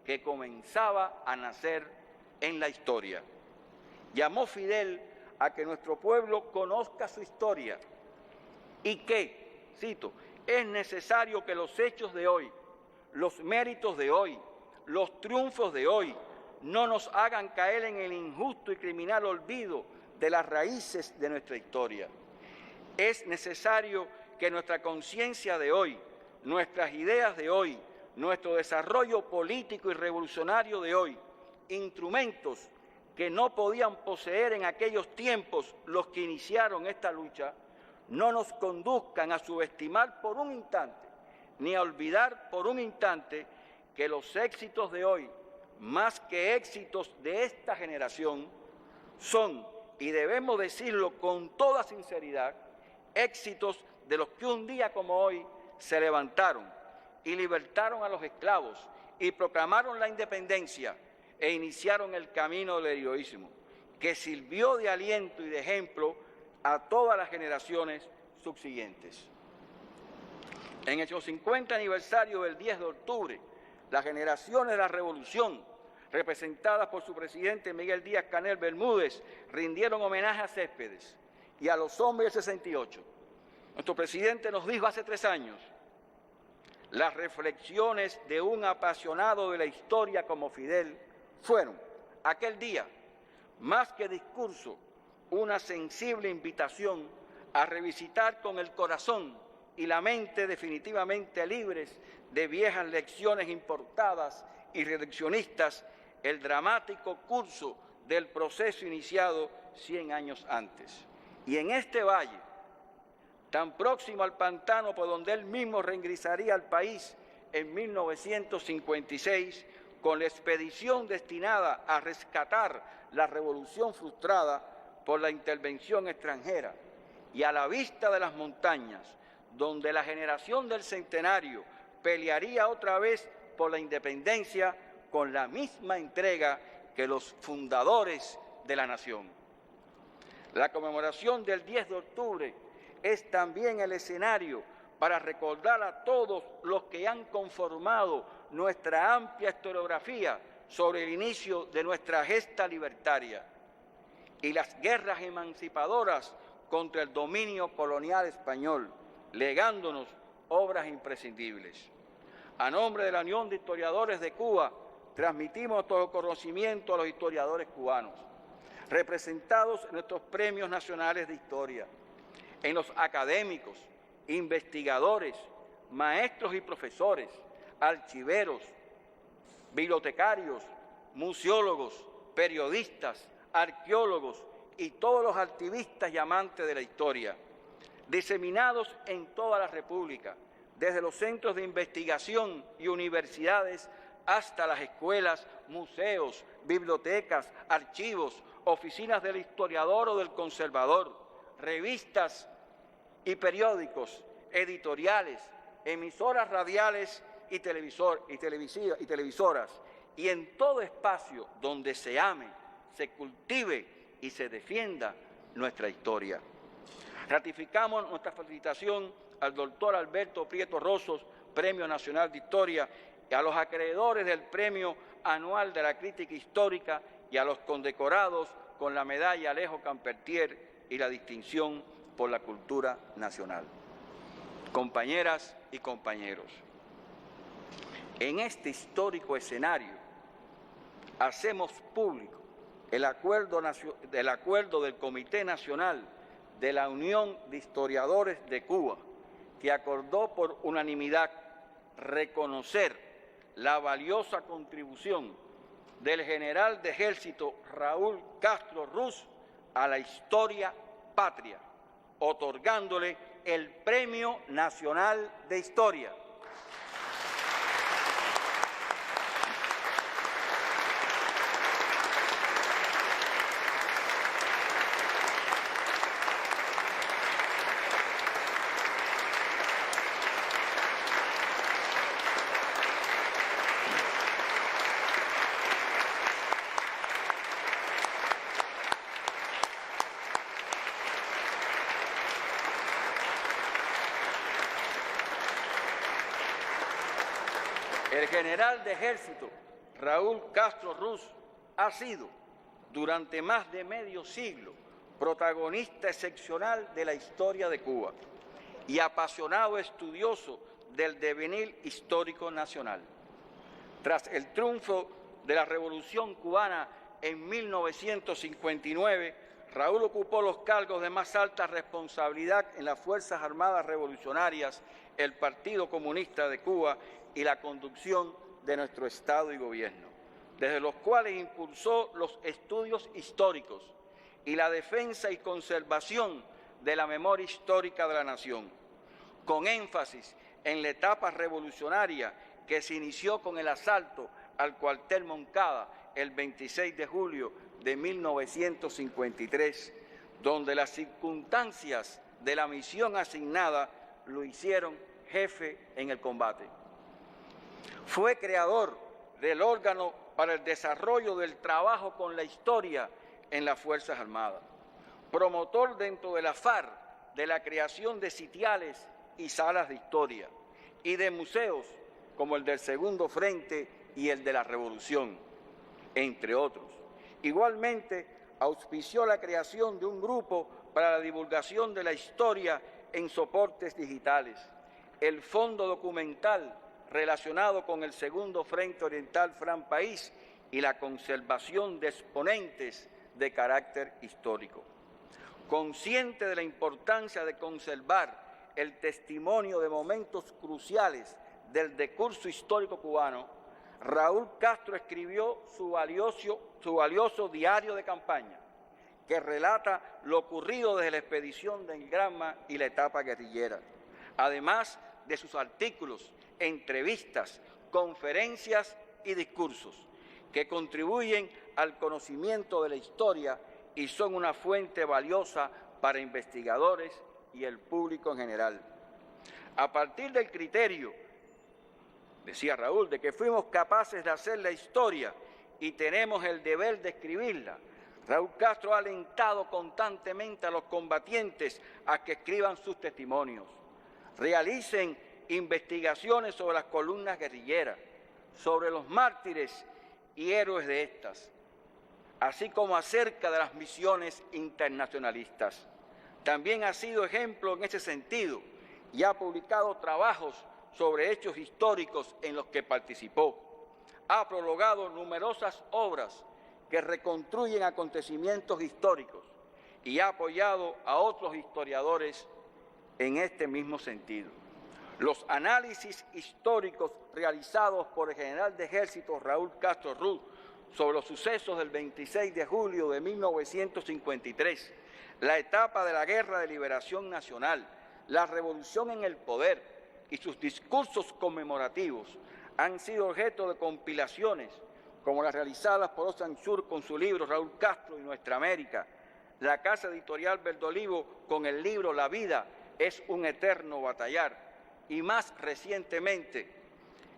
que comenzaba a nacer en la historia. Llamó Fidel a que nuestro pueblo conozca su historia y que, cito, es necesario que los hechos de hoy, los méritos de hoy, los triunfos de hoy, no nos hagan caer en el injusto y criminal olvido de las raíces de nuestra historia. Es necesario que nuestra conciencia de hoy, nuestras ideas de hoy, nuestro desarrollo político y revolucionario de hoy, instrumentos que no podían poseer en aquellos tiempos los que iniciaron esta lucha, no nos conduzcan a subestimar por un instante, ni a olvidar por un instante que los éxitos de hoy, más que éxitos de esta generación, son, y debemos decirlo con toda sinceridad, éxitos de los que un día como hoy se levantaron y libertaron a los esclavos y proclamaron la independencia e iniciaron el camino del heroísmo, que sirvió de aliento y de ejemplo a todas las generaciones subsiguientes. En el 50 aniversario del 10 de octubre, las generaciones de la Revolución, representadas por su presidente Miguel Díaz-Canel Bermúdez, rindieron homenaje a Céspedes y a los hombres del 68. Nuestro presidente nos dijo hace 3 años: las reflexiones de un apasionado de la historia como Fidel fueron, aquel día, más que discurso, una sensible invitación a revisitar con el corazón y la mente definitivamente libres de viejas lecciones importadas y reduccionistas el dramático curso del proceso iniciado 100 años antes. Y en este valle, tan próximo al pantano por donde él mismo reingresaría al país en 1956, con la expedición destinada a rescatar la revolución frustrada por la intervención extranjera, y a la vista de las montañas, donde la generación del centenario pelearía otra vez por la independencia con la misma entrega que los fundadores de la nación. La conmemoración del 10 de octubre es también el escenario para recordar a todos los que han conformado nuestra amplia historiografía sobre el inicio de nuestra gesta libertaria y las guerras emancipadoras contra el dominio colonial español, legándonos obras imprescindibles. A nombre de la Unión de Historiadores de Cuba, transmitimos todo conocimiento a los historiadores cubanos, representados en nuestros premios nacionales de historia, en los académicos, investigadores, maestros y profesores, archiveros, bibliotecarios, museólogos, periodistas, arqueólogos y todos los activistas y amantes de la historia, diseminados en toda la República, desde los centros de investigación y universidades hasta las escuelas, museos, bibliotecas, archivos, oficinas del historiador o del conservador, revistas y periódicos, editoriales, emisoras radiales y televisoras, y en todo espacio donde se ame, se cultive y se defienda nuestra historia. Ratificamos nuestra felicitación al doctor Alberto Prieto Rosos, Premio Nacional de Historia, y a los acreedores del Premio Anual de la Crítica Histórica y a los condecorados con la medalla Alejo Campertier y la distinción por la cultura nacional. Compañeras y compañeros, en este histórico escenario hacemos público el acuerdo del Comité Nacional de la Unión de Historiadores de Cuba, que acordó por unanimidad reconocer la valiosa contribución del general de ejército Raúl Castro Ruz a la historia patria, otorgándole el Premio Nacional de Historia. El general de ejército Raúl Castro Ruz ha sido, durante más de medio siglo, protagonista excepcional de la historia de Cuba y apasionado estudioso del devenir histórico nacional. Tras el triunfo de la Revolución Cubana en 1959, Raúl ocupó los cargos de más alta responsabilidad en las Fuerzas Armadas Revolucionarias, el Partido Comunista de Cuba y la conducción de nuestro Estado y Gobierno, desde los cuales impulsó los estudios históricos y la defensa y conservación de la memoria histórica de la nación, con énfasis en la etapa revolucionaria que se inició con el asalto al cuartel Moncada el 26 de julio de 1953, donde las circunstancias de la misión asignada lo hicieron jefe en el combate. Fue creador del órgano para el desarrollo del trabajo con la historia en las Fuerzas Armadas, promotor dentro de la FARC de la creación de sitiales y salas de historia y de museos como el del Segundo Frente y el de la Revolución, entre otros. Igualmente, auspició la creación de un grupo para la divulgación de la historia en soportes digitales, el Fondo Documental relacionado con el Segundo Frente Oriental Fran País y la conservación de exponentes de carácter histórico. consciente de la importancia de conservar el testimonio de momentos cruciales del decurso histórico cubano, Raúl Castro escribió su valioso diario de campaña, que relata lo ocurrido desde la expedición del Granma y la etapa guerrillera, además de sus artículos, entrevistas, conferencias y discursos, que contribuyen al conocimiento de la historia y son una fuente valiosa para investigadores y el público en general. A partir del criterio, decía Raúl, de que fuimos capaces de hacer la historia y tenemos el deber de escribirla, Raúl Castro ha alentado constantemente a los combatientes a que escriban sus testimonios, realicen investigaciones sobre las columnas guerrilleras, sobre los mártires y héroes de estas, así como acerca de las misiones internacionalistas. También ha sido ejemplo en ese sentido y ha publicado trabajos sobre hechos históricos en los que participó. Ha prologado numerosas obras que reconstruyen acontecimientos históricos y ha apoyado a otros historiadores en este mismo sentido. Los análisis históricos realizados por el general de ejército Raúl Castro Ruz sobre los sucesos del 26 de julio de 1953, la etapa de la Guerra de Liberación Nacional, la revolución en el poder y sus discursos conmemorativos han sido objeto de compilaciones como las realizadas por Ocean Sur con su libro Raúl Castro y Nuestra América, la Casa Editorial Verdolivo con el libro La vida es un eterno batallar y más recientemente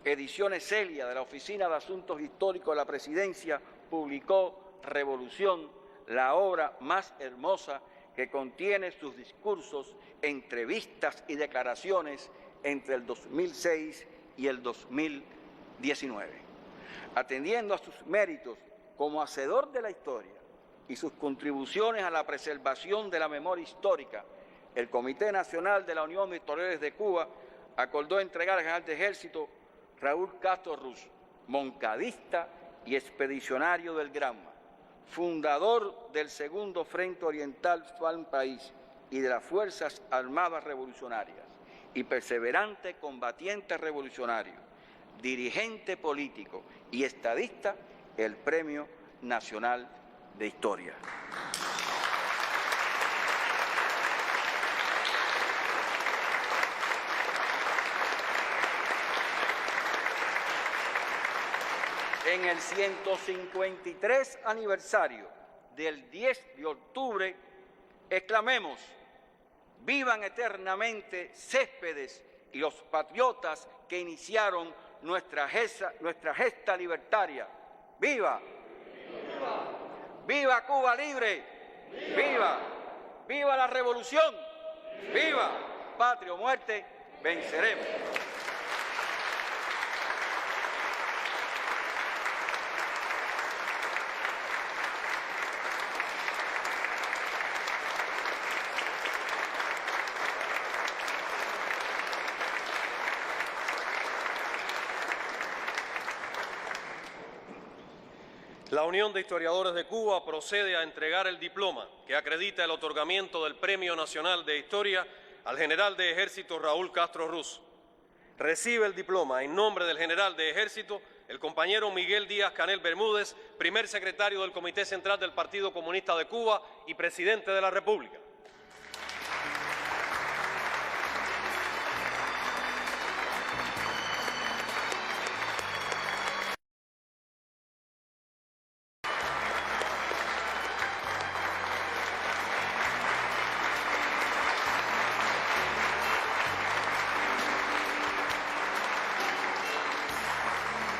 Ediciones Celia de la Oficina de Asuntos Históricos de la Presidencia publicó Revolución, la obra más hermosa que contiene sus discursos, entrevistas y declaraciones entre el 2006 y el 2019. Atendiendo a sus méritos como hacedor de la historia y sus contribuciones a la preservación de la memoria histórica, el Comité Nacional de la Unión de Historiadores de Cuba acordó entregar al general de ejército Raúl Castro Ruz, moncadista y expedicionario del Granma, fundador del Segundo Frente Oriental FALN País y de las Fuerzas Armadas Revolucionarias, y perseverante combatiente revolucionario, dirigente político y estadista, el Premio Nacional de Historia. En el 153 aniversario del 10 de octubre, exclamemos: ¡vivan eternamente Céspedes y los patriotas que iniciaron nuestra gesta libertaria! ¡Viva! ¡Viva! ¡Viva Cuba libre! ¡Viva! ¡Viva la revolución! ¡Viva! Patria o muerte, venceremos. La Unión de Historiadores de Cuba procede a entregar el diploma que acredita el otorgamiento del Premio Nacional de Historia al general de Ejército Raúl Castro Ruz. Recibe el diploma en nombre del general de Ejército el compañero Miguel Díaz-Canel Bermúdez, primer secretario del Comité Central del Partido Comunista de Cuba y presidente de la República.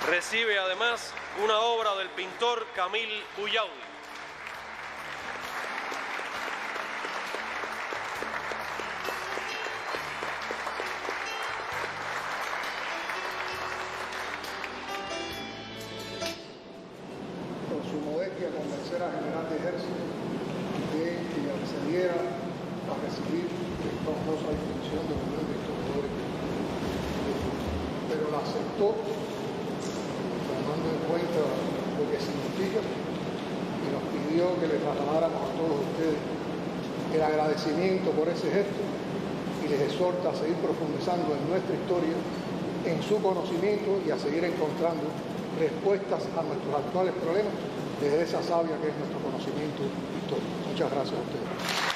Recibe además una obra del pintor Camil Buyaudi. Con su modestia convencer al general de ejército de que accediera a recibir esta honrosa distinción de la Unión de Historiadores, pero la aceptó tomando en cuenta lo que significa y nos pidió que le trasladáramos a todos ustedes el agradecimiento por ese gesto y les exhorta a seguir profundizando en nuestra historia, en su conocimiento y a seguir encontrando respuestas a nuestros actuales problemas desde esa savia que es nuestro conocimiento histórico. Muchas gracias a ustedes.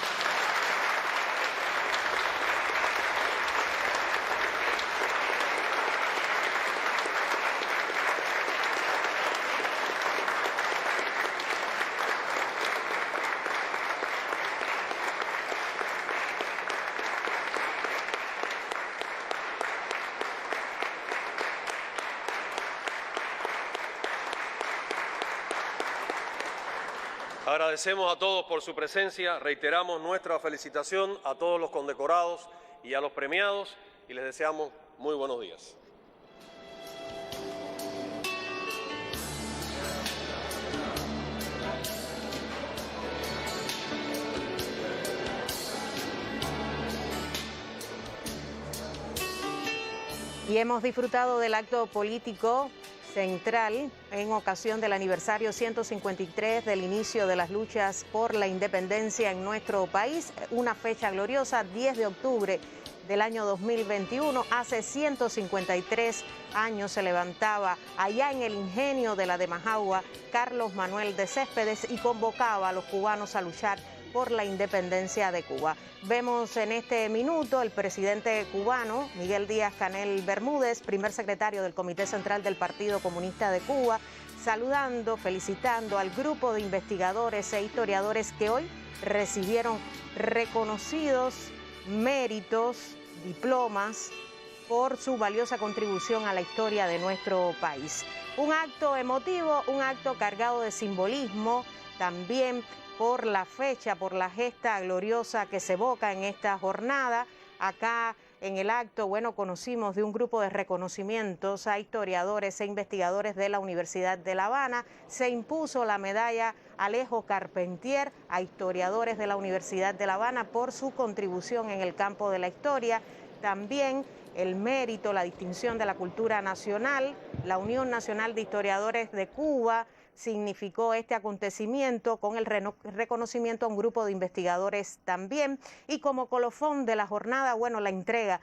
Agradecemos a todos por su presencia, reiteramos nuestra felicitación a todos los condecorados y a los premiados y les deseamos muy buenos días. Y hemos disfrutado del acto político central en ocasión del aniversario 153 del inicio de las luchas por la independencia en nuestro país, una fecha gloriosa, 10 de octubre del año 2021. Hace 153 años se levantaba allá en el ingenio de la de Majagua Carlos Manuel de Céspedes y convocaba a los cubanos a luchar por la independencia de Cuba. Vemos en este minuto el presidente cubano, Miguel Díaz-Canel Bermúdez, primer secretario del Comité Central del Partido Comunista de Cuba, saludando, felicitando al grupo de investigadores e historiadores que hoy recibieron reconocidos méritos, diplomas, por su valiosa contribución a la historia de nuestro país. Un acto emotivo, un acto cargado de simbolismo, también por la fecha, por la gesta gloriosa que se evoca en esta jornada. Acá en el acto, bueno, conocimos de un grupo de reconocimientos a historiadores e investigadores de la Universidad de La Habana. Se impuso la medalla Alejo Carpentier a historiadores de la Universidad de La Habana por su contribución en el campo de la historia. También el mérito, la distinción de la cultura nacional, la Unión Nacional de Historiadores de Cuba significó este acontecimiento con el reconocimiento a un grupo de investigadores también. Y como colofón de la jornada, bueno, la entrega